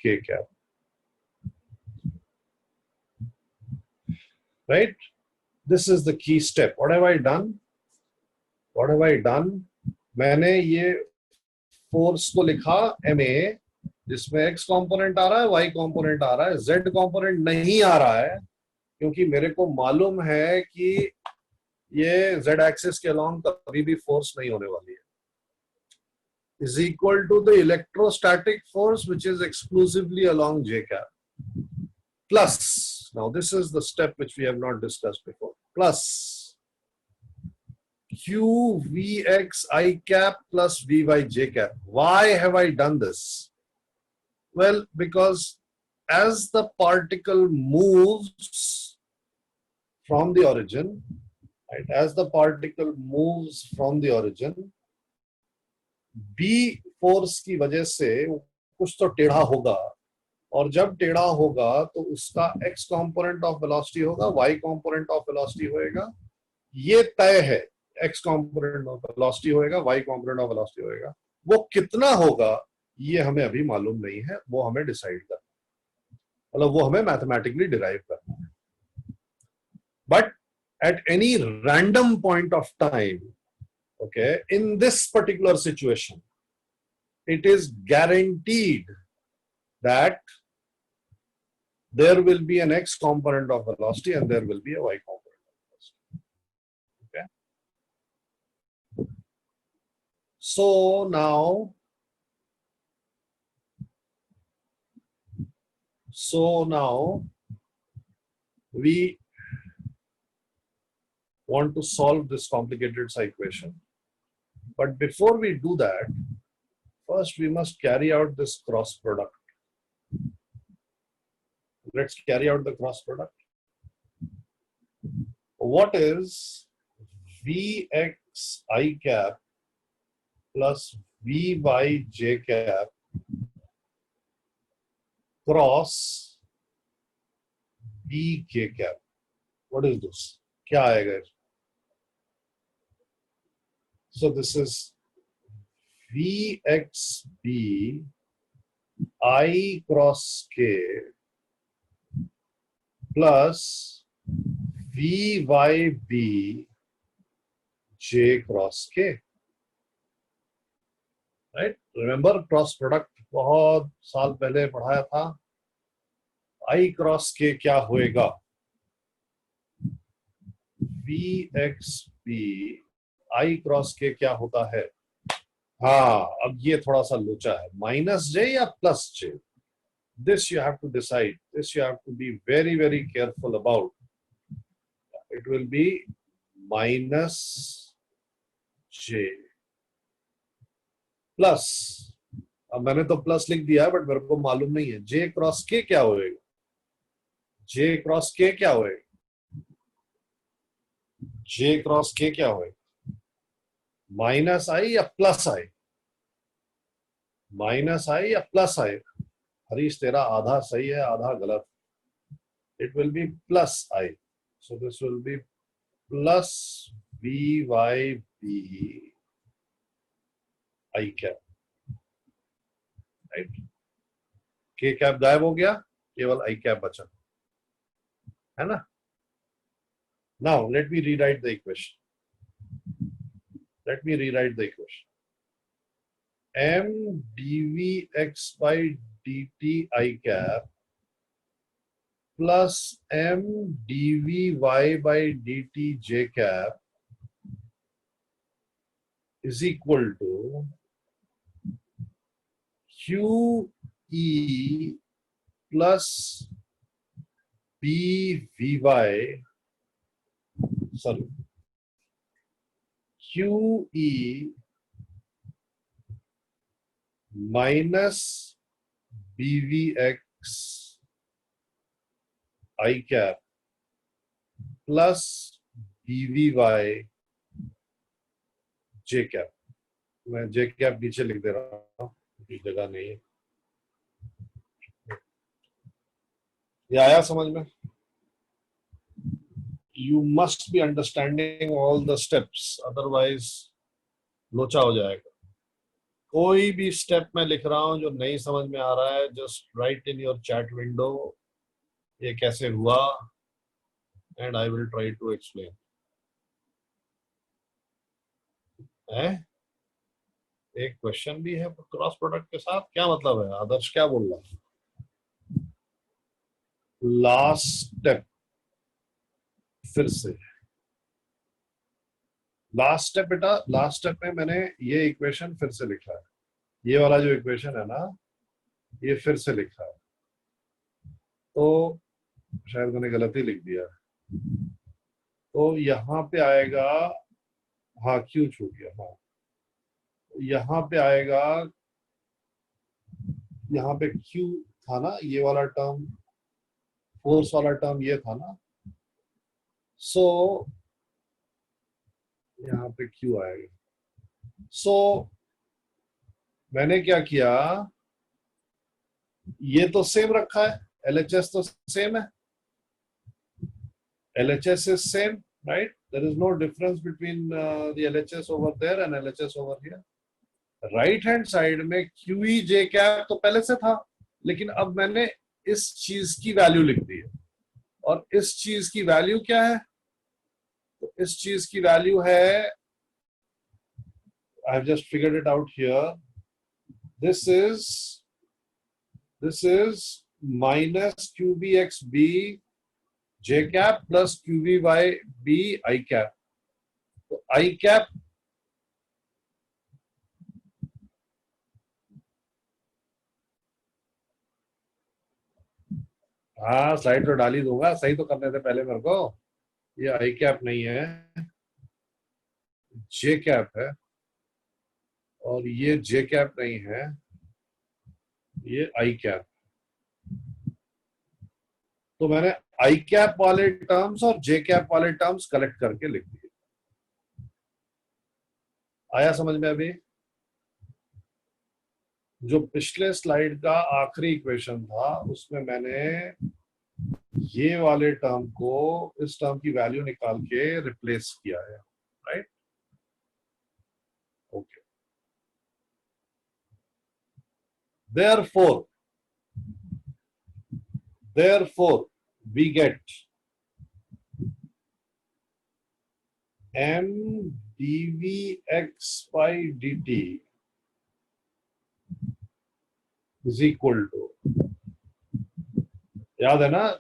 Speaker 1: k cap, right? This is the key step. What have I done? मैंने ये फोर्स को लिखा ma, जिसमें x कंपोनेंट आ रहा है, y कंपोनेंट आ रहा है, z कंपोनेंट नहीं आ रहा है, क्योंकि मेरे को मालूम है कि ये z एक्सिस के अलोंग कभी भी फोर्स नहीं होने वाली है. Is equal to the electrostatic force which is exclusively along j cap plus, now this is the step which we have not discussed before, plus Q Vx I cap plus Vy j cap. Why have I done this? Well, because as the particle moves from the origin, right, as the particle moves from the origin, B force की वजह से कुछ तो टेढ़ा होगा, और जब टेढ़ा होगा तो उसका x component of velocity होगा, y component of velocity होएगा. ये तय है, x component of velocity होएगा, y component of velocity होएगा. वो कितना होगा ये हमें अभी मालूम नहीं है, वो हमें डिसाइड करना, मतलब वो हमें मैथमेटिकली डिराइव करना है. But at any random point of time, okay, in this particular situation, it is guaranteed that there will be an x component of velocity and there will be a y component of velocity. Okay. So now we want to solve this complicated equation. But before we do that, first we must carry out this cross product. Let's carry out the cross product. What is Vx I cap plus Vy j cap cross B k cap? What is this? क्या आएगा? So this is Vxb I cross k plus VYB J cross K, right? Remember cross product बहुत साल पहले पढ़ाया था. I cross K क्या होएगा? VXB I cross K क्या होता है? हाँ, अब ये थोड़ा सा लोचा है. माइनस J या plus J? This you have to decide. This you have to be very, very careful about. It will be minus J plus. अब मैंने तो प्लस लिख दिया है, बट मेरे को मालूम नहीं है J क्रॉस K क्या होएगा. J क्रॉस K क्या होएगा? J क्रॉस K क्या होएगा? माइनस I या प्लस I? माइनस I या प्लस I? हरीश, तेरा आधा सही है, आधा गलत. It will be plus I. So this will be plus VYB I cap. Right? K cap गायब हो गया, केवल I cap बचा, है ना? Now let me rewrite the equation. M dvx by dt I cap plus M dvy by dt j cap is equal to QE plus BVY, sorry, QE minus BVX I cap plus BVY J cap. मैं J cap नीचे लिख दे रहा हूँ, जगह नहीं है. ये आया समझ में? You must be understanding all the steps, otherwise लोचा हो जाएगा. कोई भी स्टेप मैं लिख रहा हूं जो नहीं समझ में आ रहा है, just write in your chat window ये कैसे हुआ, and I will try to explain. एक क्वेश्चन भी है क्रॉस प्रोडक्ट के साथ, क्या मतलब है? आदर्श क्या बोल रहा है? लास्ट स्टेप, फिर से लास्ट स्टेप बेटा. लास्ट स्टेप में मैंने ये इक्वेशन फिर से लिखा है. ये वाला जो इक्वेशन है ना, ये फिर से लिखा है. तो शायद मैंने गलती लिख दिया. तो यहाँ पे आएगा, हाँ क्यू छूट गया. हाँ, यहाँ पे आएगा, यहाँ पे क्यू था ना, ये वाला टर्म, फोर्स वाला टर्म ये था ना. सो यहाँ पे क्यू आएगा. सो मैंने क्या किया, ये तो सेम रखा है, LHS तो सेम है, LHS is same, right? There is no difference between the LHS over there and LHS over here. Right hand side में QE J cap तो पहले से था, लेकिन अब मैंने इस चीज की वैल्यू लिख दी है. और इस चीज की वैल्यू क्या है? तो इस चीज की वैल्यू है, I have just figured it out here. This is minus QBXB J cap plus QVYB I cap. तो I cap हाँ स्लाइड तो डाल ही दूंगा, सही तो करने से पहले मेरे को. ये आई कैप नहीं है, जे कैप है. और ये जे कैप नहीं है, ये आई कैप. तो मैंने आई कैप वाले टर्म्स और जे कैप वाले टर्म्स कलेक्ट करके लिख दिए. आया समझ में? अभी जो पिछले स्लाइड का आखिरी इक्वेशन था, उसमें मैंने ये वाले टर्म को इस टर्म की वैल्यू निकाल के रिप्लेस किया है, right? Okay. Therefore we get m dvx by dt is equal to, याद है ना,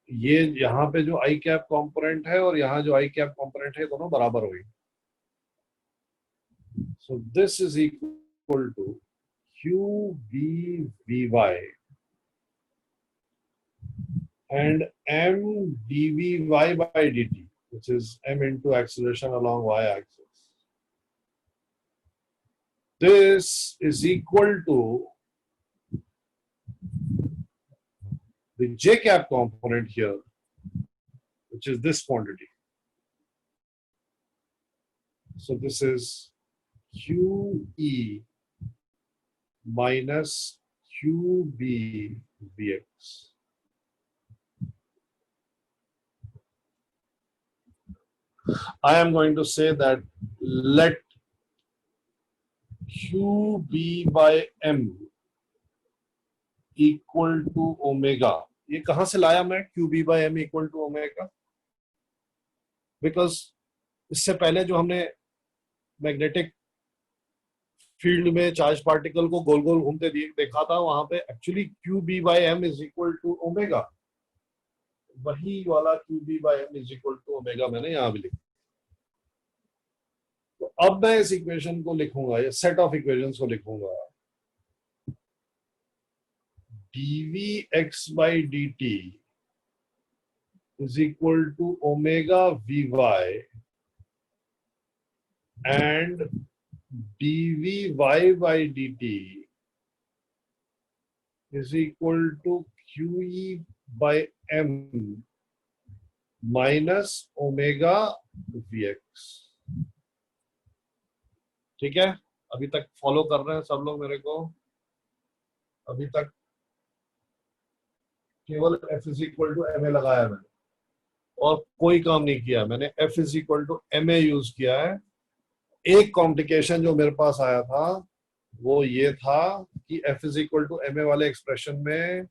Speaker 1: ये यहाँ पे जो आई कैप कॉम्पोनेंट है और यहाँ जो आई कैप कॉम्पोनेंट है दोनों बराबर हुई. So this is equal to Q B V Y and m dvy by dt, which is m into acceleration along y-axis. This is equal to the j cap component here, which is this quantity. So this is QE minus QB Vx. I am going to say that let QB by M equal to omega. ये कहां से लाया मैं QB by M equal to omega? Because इससे पहले जो हमने magnetic field में चार्ज पार्टिकल को गोल गोल घूमते देखा था, वहां पे actually QB by M is equal to omega. वही वाला QB by M is equal to omega मैंने यहां भी लिखा. तो अब मैं इस इक्वेशन को लिखूंगा, ये सेट ऑफ इक्वेशंस को लिखूंगा. dvx by dt is equal to omega vy and dvy by dt is equal to qe by m minus omega vx. ठीक है, अभी तक फॉलो कर रहे हैं सब लोग मेरे को? अभी तक केवल f is equal to M A लगाया मैंने और कोई काम नहीं किया. मैंने f is equal to M A use किया है. एक कॉम्प्लिकेशन जो मेरे पास आया था वो ये था कि f is equal to M A वाले एक्सप्रेशन में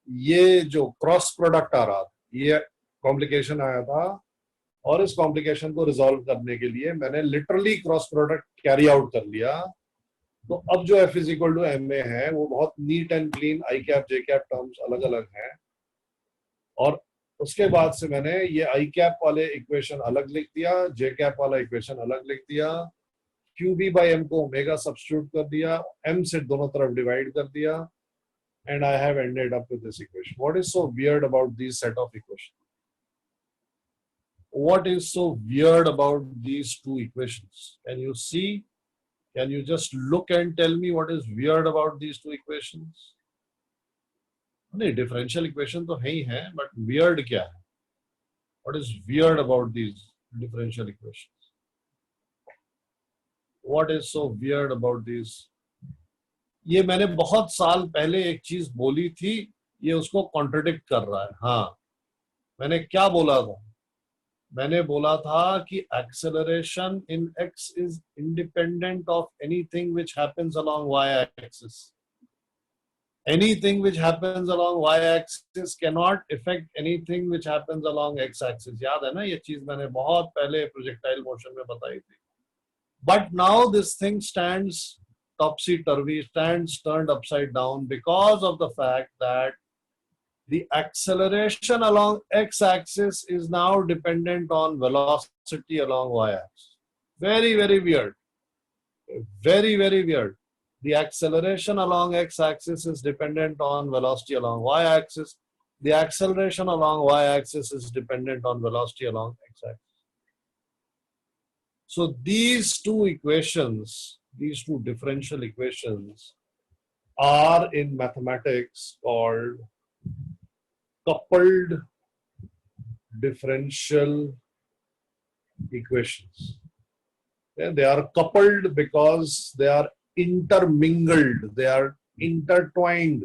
Speaker 1: ये जो क्रॉस प्रोडक्ट आ रहा था, ये कॉम्प्लिकेशन आया था. और इस कॉम्प्लिकेशन को रिजॉल्व करने के लिए मैंने literally cross product carry out कर लिया. तो अब जो f is equal to M A है वो बहुत neat and clean, I cap J cap terms अलग अलग हैं. और उसके बाद से मैंने ये आई कैप वाले इक्वेशन अलग लिख दिया, जे कैप वाला इक्वेशन अलग लिख दिया, क्यू बी बाई एम को ओमेगा सब्स्टिट्यूट कर दिया, एम से दोनों तरफ डिवाइड कर दिया, and I have ended up with this equation. What is so weird about this set of equation? What is so weird about these two equations? Can you see? Can you just look and tell me what is weird about these two equations? नहीं, differential equation तो है ही है, but weird क्या है? What is weird about these differential equations? What is so weird about these? ये मैंने बहुत साल पहले एक चीज बोली थी, ये उसको कॉन्ट्रडिक्ट कर रहा है. हाँ, मैंने क्या बोला था? मैंने बोला था कि acceleration in x is independent of anything which happens along y axis. Anything which happens along y axis cannot affect anything which happens along x axis. याद है ना, ये चीज मैंने बहुत पहले प्रोजेक्टाइल मोशन में बताई थी. But now this thing stands topsy-turvy, stands turned upside down because of the fact that the acceleration along x-axis is now dependent on velocity along y-axis. Very, very weird. Very, very weird. The acceleration along x-axis is dependent on velocity along y-axis. The acceleration along y-axis is dependent on velocity along x-axis. So these two equations, these two differential equations are in mathematics called coupled differential equations. And they are coupled because they are intermingled, they are intertwined.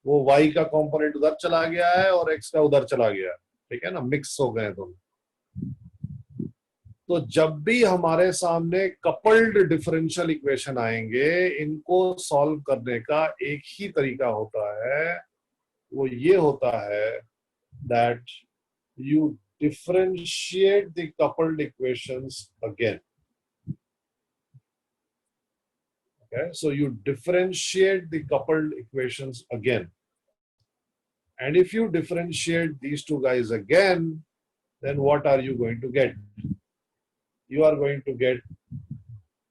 Speaker 1: वो y का component उधर चला गया है और x का उधर चला गया है, ठीक है ना, मिक्स हो गए दोनों. तो जब भी हमारे सामने कपल्ड डिफरेंशियल इक्वेशन आएंगे, इनको सॉल्व करने का एक ही तरीका होता है, वो ये होता है that you differentiate the coupled equations again. Okay, so you differentiate the coupled equations again. And if you differentiate these two guys again, then what are you going to get? You are going to get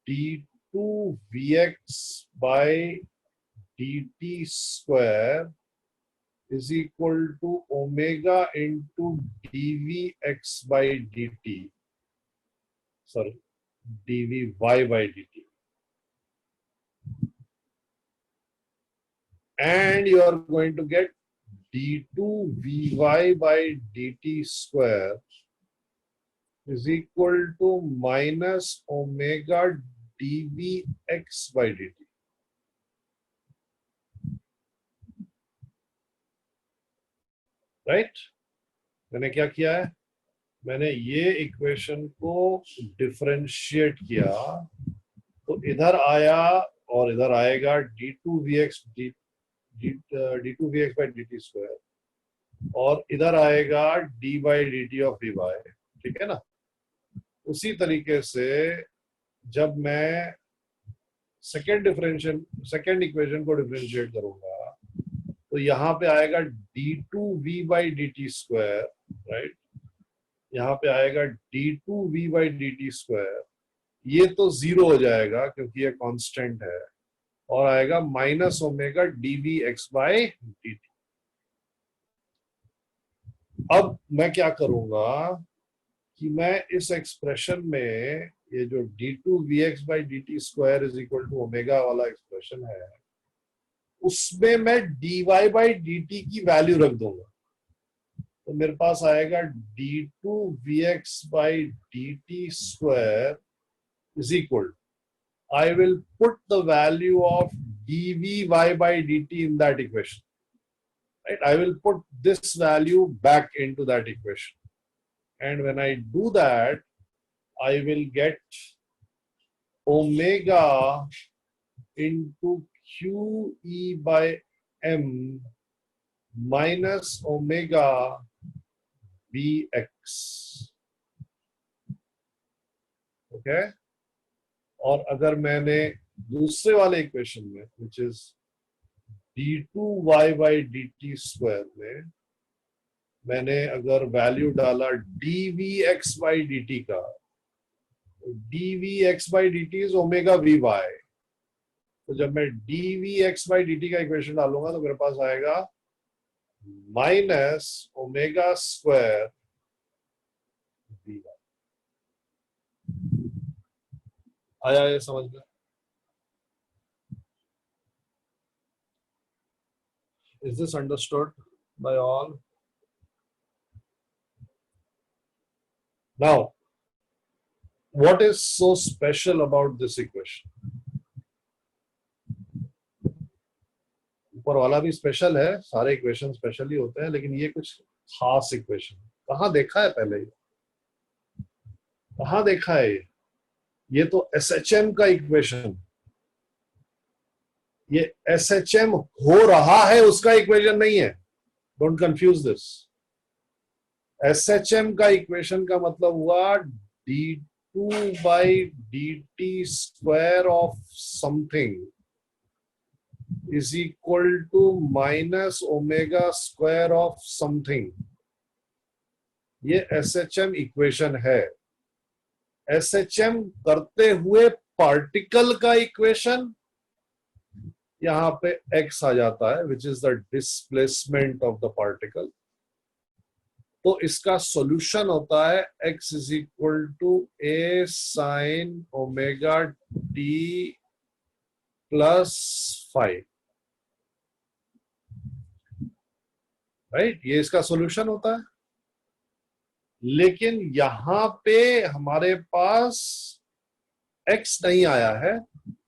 Speaker 1: d2 vx by dt square is equal to omega into dvx by dt. Sorry, dvy by dt. And you are going to get d2 vy by dt square is equal to minus omega dvx by dt. Right? मैंने क्या किया है? मैंने ये equation को differentiate किया, तो इधर आया और इधर आएगा d2vx by dt स्क्वायर, और इधर आएगा d by dt of dy. ठीक है ना? उसी तरीके से जब मैं सेकेंड इक्वेशन को डिफरेंशिएट करूंगा, तो यहाँ पे आएगा d2v by dt square, right? यहाँ पे आएगा d2v by dt स्क्वायर. ये तो जीरो हो जाएगा क्योंकि ये कांस्टेंट है, और आएगा minus omega dvx by dt. अब मैं क्या करूंगा कि मैं इस एक्सप्रेशन में ये जो d2vx by dt square is equal to omega वाला एक्सप्रेशन है, उसमें मैं dy by dt की वैल्यू रख दूंगा. तो मेरे पास आएगा d2vx by dt square is equal. I will put the value of dvy by dt in that equation. Right? I will put this value back into that equation. And when I do that, I will get omega into qe by m minus omega bx. Okay? और अगर मैंने दूसरे वाले equation में, which is d2y by dt square में, मैंने अगर value डाला dvx by dt का, dvx by dt is omega vy. तो जब मैं dvx by dt का इक्वेशन डालूंगा तो मेरे पास आएगा माइनस ओमेगा स्क्वायर vy. आया ये समझ में? Is this understood by all? Now, what is so special about this equation? ऊपर वाला भी स्पेशल है, सारे इक्वेशन स्पेशल ही होते हैं, लेकिन ये कुछ खास इक्वेशन. कहाँ देखा है पहले? कहाँ देखा है ये तो SHM का इक्वेशन. ये SHM हो रहा है उसका इक्वेशन नहीं है. Don't confuse this. SHM का इक्वेशन का मतलब हुआ d2 by dt square of something is equal to minus omega square of something. ये SHM इक्वेशन है. SHM करते हुए पार्टिकल का इक्वेशन यहां पे x आ जाता है, which is the displacement of the particle. तो इसका सॉल्यूशन होता है x is equal to a sin omega t plus phi. Right? ये इसका सॉल्यूशन होता है. लेकिन यहां पे हमारे पास x नहीं आया है,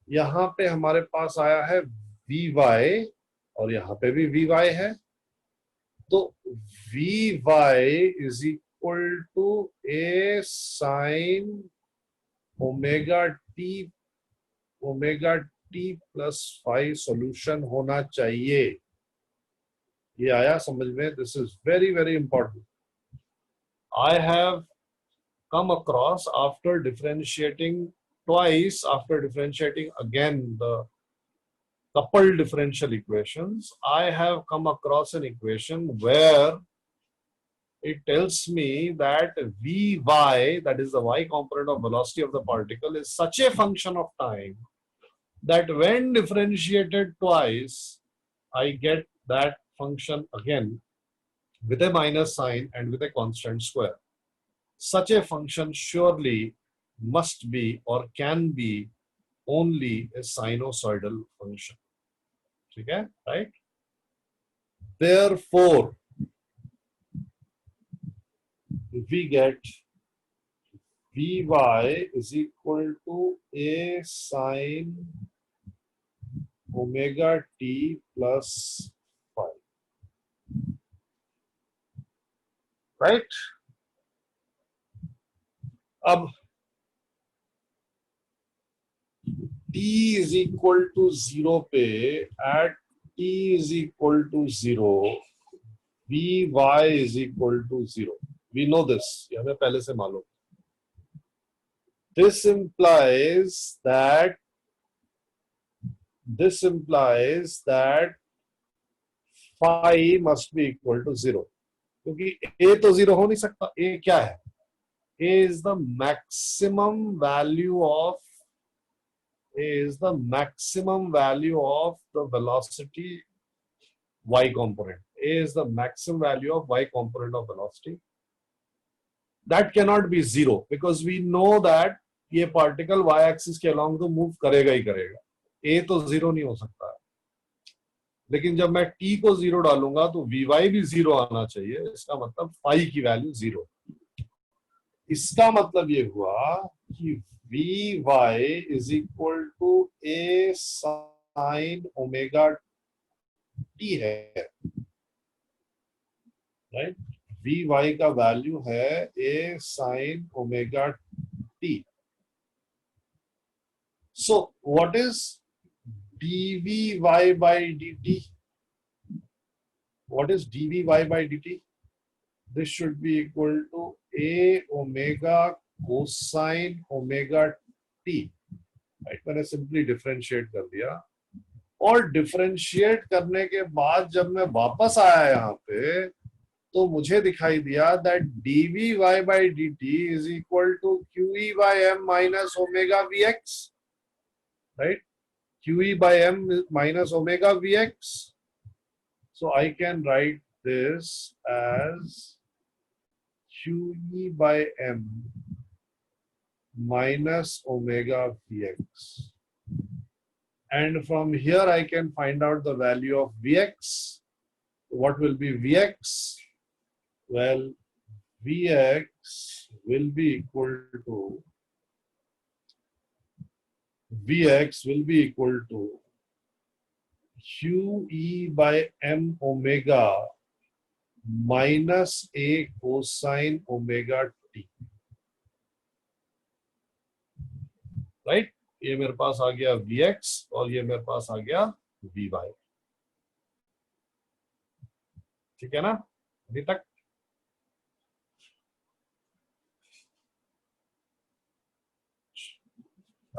Speaker 1: यहां पे हमारे पास आया है vy, और यहां पे भी vy है. तो vy is equal to a sin omega t plus phi solution होना चाहिए. ये आया समझ में? This is very very important. I have come across after differentiating twice, after differentiating again the coupled differential equations, I have come across an equation where it tells me that Vy, that is the y component of velocity of the particle, is such a function of time that when differentiated twice, I get that function again with a minus sign and with a constant square. Such a function surely must be or can be only a sinusoidal function. Okay, right? Therefore, if we get Vy is equal to a sine omega t plus phi, right? अब t is equal to 0 पे at t is equal to 0 Vy is equal to 0. We know this. ये हमें पहले से मालूम. This implies that phi must be equal to 0. क्योंकि a तो 0 हो नहीं सकता. a क्या है? a is the maximum value of the velocity y component. A is the maximum value of y component of velocity. That cannot be 0 because we know that ये particle y axis के along तो move करेगा ही करेगा. A तो 0 नहीं हो सकता. लेकिन जब मैं t को 0 डालूंगा तो Vy भी 0 आना चाहिए. इसका मतलब phi की वैल्यू 0. इसका मतलब ये हुआ कि Vy is equal to a sin omega t है, right? Vy का वैल्यू है a sin omega t. So what is dvy by dt? What is dvy by dt? This should be equal to a omega cosine omega t. Right? मैंने simply differentiate कर दिया. और differentiate करने के बाद जब मैं वापस आया यहाँ पे तो मुझे दिखाई दिया that dvy by dt is equal to qe by m minus omega vx. Right? qe by m minus omega vx. So I can write this as qe by m minus omega vx. And from here I can find out the value of vx. What will be vx? Well, vx will be equal to qe by m omega minus a cosine omega t. Right? ये मेरे पास आ गया vx और ये मेरे पास आ गया vy. ठीक है ना अभी तक?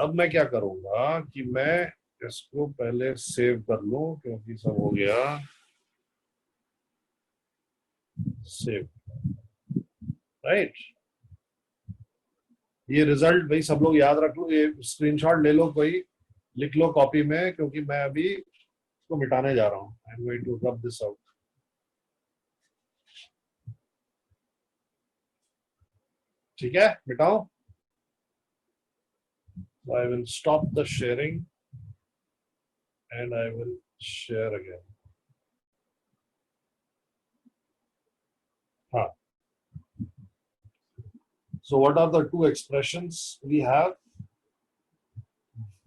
Speaker 1: अब मैं क्या करूंगा कि मैं इसको पहले सेव कर लूं क्योंकि सब हो गया सेव. राइट? ये रिजल्ट भाई सब लोग याद रख लो. ये स्क्रीनशॉट ले लो, कोई लिख लो कॉपी में, क्योंकि मैं अभी इसको मिटाने जा रहा हूं. I am going to rub this out. ठीक है, मिटाओ. I will stop the sharing and I will share again. So what are the two expressions we have?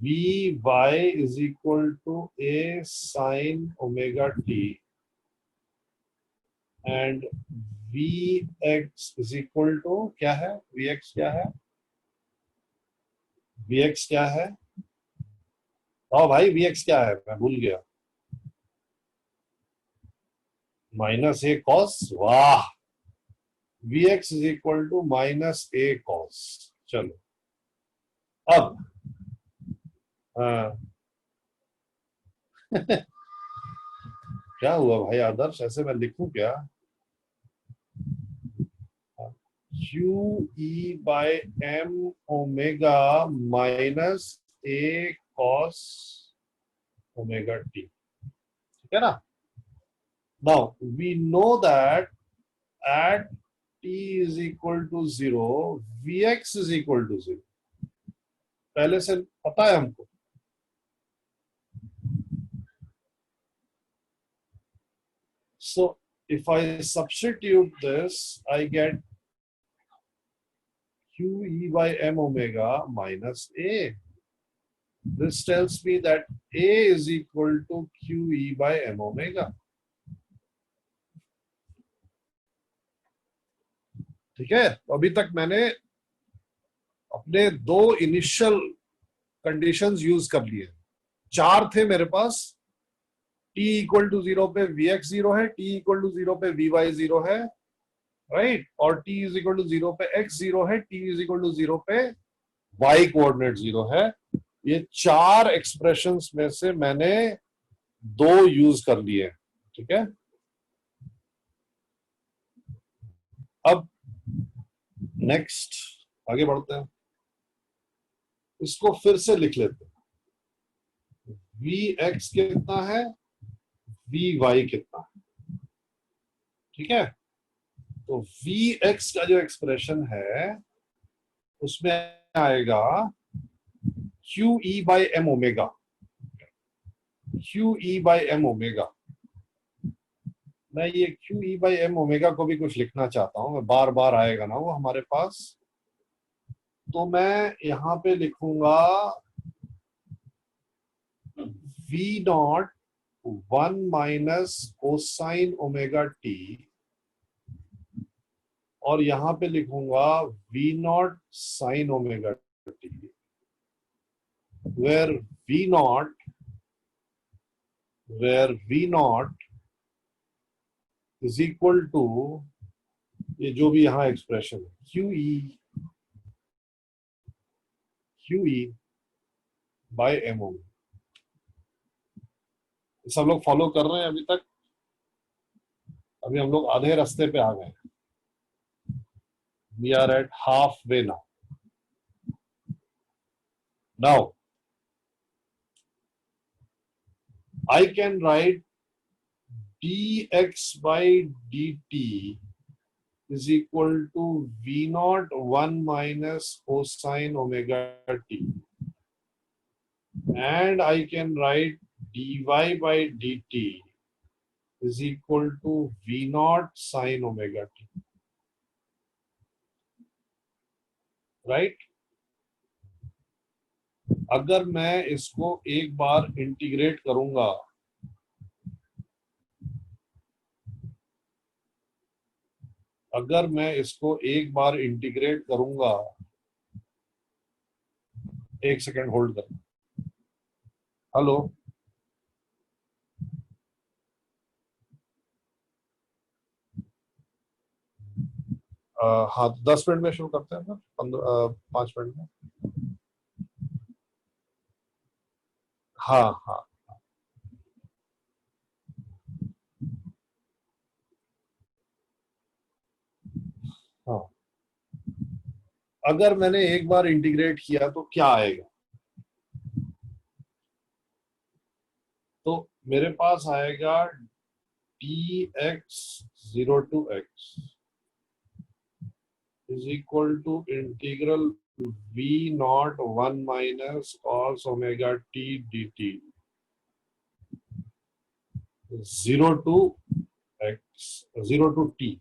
Speaker 1: Vy is equal to a sine omega t and Vx is equal to क्या है? Vx क्या है? Vx क्या है? ओ भाई Vx क्या है? मैं भूल गया. Minus A cos. वाह, Vx is equal to minus A cos. चलो अब हाँ। क्या हुआ भाई आदर्श, ऐसे मैं लिखूं क्या? Q E by M omega minus A cos omega T, ठीक है ना? Now we know that at t is equal to 0 vx is equal to 0, पहले से पता है हमको। So if I substitute this, I get qe by m omega minus a. This tells me that a is equal to qe by m omega. ठीक है, तो अभी तक मैंने अपने दो इनिशियल कंडीशंस यूज कर लिए। चार थे मेरे पास, t इक्वल टू 0 पे vx 0 है, t इक्वल टू 0 पे vy 0 है, राइट, और t इज इक्वल टू 0 पे x 0 है, t इज इक्वल टू 0 पे y कोऑर्डिनेट 0 है। ये चार एक्सप्रेशंस में से मैंने दो यूज कर लिए, ठीक है। अब नेक्स्ट आगे बढ़ते हैं, इसको फिर से लिख लेते हैं। vx कितना है, vy कितना है, ठीक है। तो vx का जो एक्सप्रेशन है उसमें आएगा qe by M omega, qe by M omega. मैं ये qe बाई एम ओमेगा को भी कुछ लिखना चाहता हूं, मैं बार बार आएगा ना वो हमारे पास, तो मैं यहां पे लिखूंगा v naught 1 minus cosine omega T, और यहां पे लिखूंगा v naught sine omega T, where v naught is equal to ये जो भी यहां एक्सप्रेशन है QE बाय एम ओमेगा। सब लोग फॉलो कर रहे हैं अभी तक? अभी हम लोग आधे रास्ते पे आ गए, we are at half way now I can write dx by dt is equal to v naught 1 minus cosine omega t, and I can write dy by dt is equal to v naught sine omega t, right? अगर मैं इसको एक बार integrate करूंगा, अगर मैं इसको एक बार integrate करूंगा, एक सेकेंड होल्ड कर, हेलो, हाँ 10 मिनट में शुरू करते हैं, 5 मिनट में। हाँ हाँ हाँ, अगर मैंने एक बार इंटीग्रेट किया तो क्या आएगा? तो मेरे पास आएगा dx 0 to x is equal to integral v naught 1 minus cos omega t dt 0 to x 0 to t,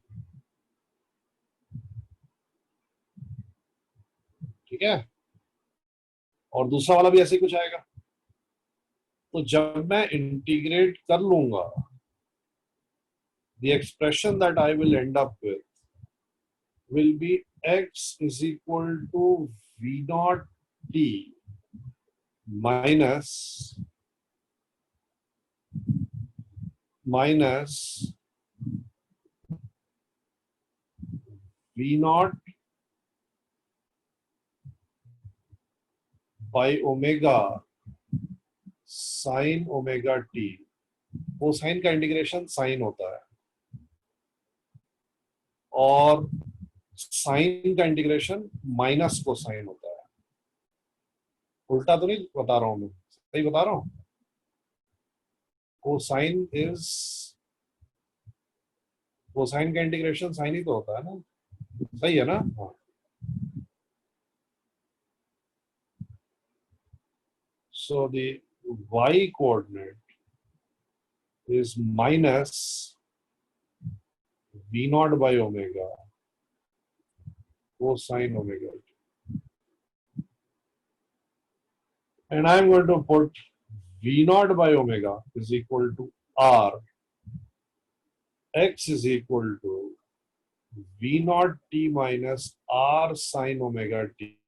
Speaker 1: ठीक है। और दूसरा वाला भी ऐसे ही कुछ आएगा। तो जब मैं इंटीग्रेट कर लूंगा, the expression that I will end up with will be x is equal to v naught t minus V not by omega sine omega T, cosine का इंटीग्रेशन साइन होता है और साइन का इंटीग्रेशन माइनस कोसाइन होता है। उल्टा तो नहीं बता रहा हूं मैं, सही बता रहा हूं। कोसाइन इज, कोसाइन का इंटीग्रेशन साइन ही तो होता है ना, सही है ना। हाँ, so the y coordinate is minus v naught by omega cosine omega t. And I am going to put v naught by omega is equal to r, x is equal to v naught t minus r sine omega t,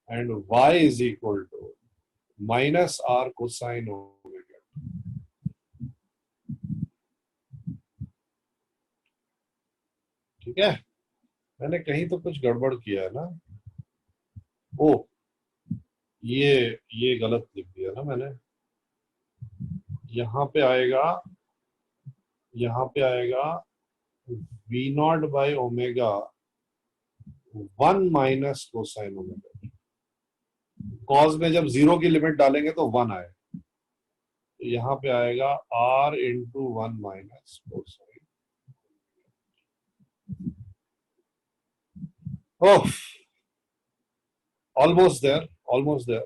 Speaker 1: and y is equal to minus r cosine omega t. ठीक है, मैंने कहीं तो कुछ गड़बड़ किया है ना। ओ, ये गलत लिख दिया ना मैंने। यहाँ पे आएगा v not by omega 1 minus cosine omega. Cos में जब 0 की लिमिट डालेंगे तो 1 आए, तो यहाँ पे आएगा r into 1 minus cosine. Oh, almost there, almost there.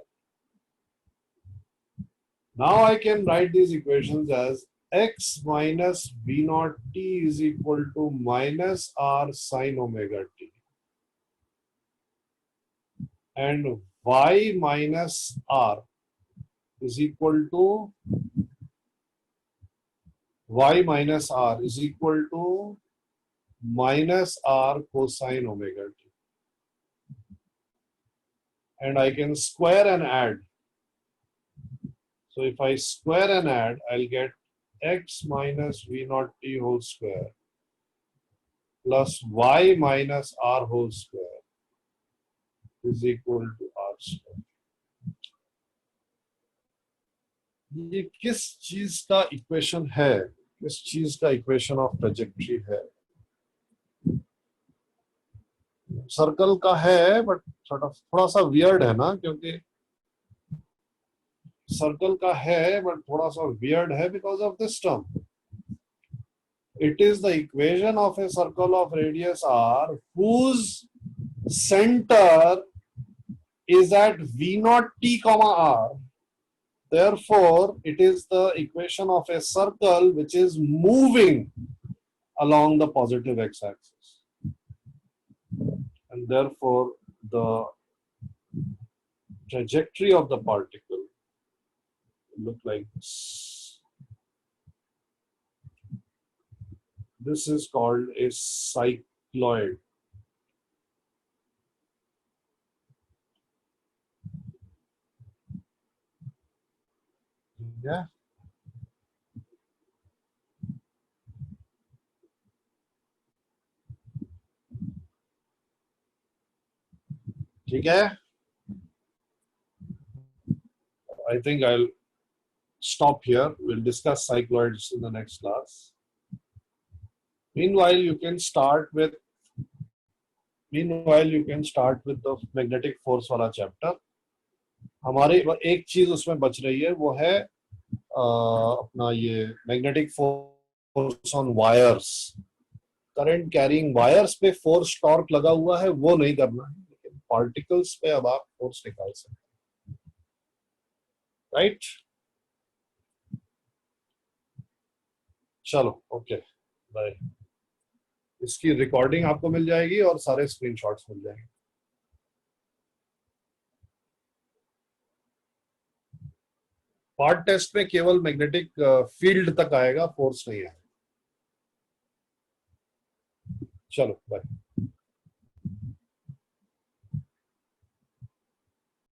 Speaker 1: Now I can write these equations as x minus v naught t is equal to minus r sine omega t, and y minus r is equal to minus r cosine omega t. And I can square and add. So if I square and add, I'll get x minus v naught t whole square plus y minus r whole square is equal to r square. ये किस चीज का equation है, किस चीज का equation of trajectory है? Circle का है, बट थोड़ा सा वियर्ड है ना, क्योंकि सर्कल का है बट थोड़ा सा वियर्ड है because of this term. It is the equation of a circle of radius r whose center is at v naught t comma r. Therefore, it is the equation of a circle which is moving along the positive x-axis, and therefore the trajectory of the particle will look like this. This is called a cycloid. Yeah. ठीक है. I think I'll stop here. We'll discuss cycloids in the next class. Meanwhile, you can start with the magnetic force वाला chapter. हमारे एक चीज उसमें बच रही है, वो है अपना ये magnetic force on wires. Current carrying wires पे फोर्स टॉर्क लगा हुआ है, वो नहीं करना है, लेकिन पार्टिकल्स पे अब आप फोर्स निकाल सकते हैं. राइट? चलो, ओके, बाय. इसकी रिकॉर्डिंग आपको मिल जाएगी और सारे स्क्रीनशॉट्स मिल जाएंगे. पार्ट टेस्ट में केवल मैग्नेटिक फील्ड तक आएगा, फोर्स नहीं आएगा. चलो, बाय.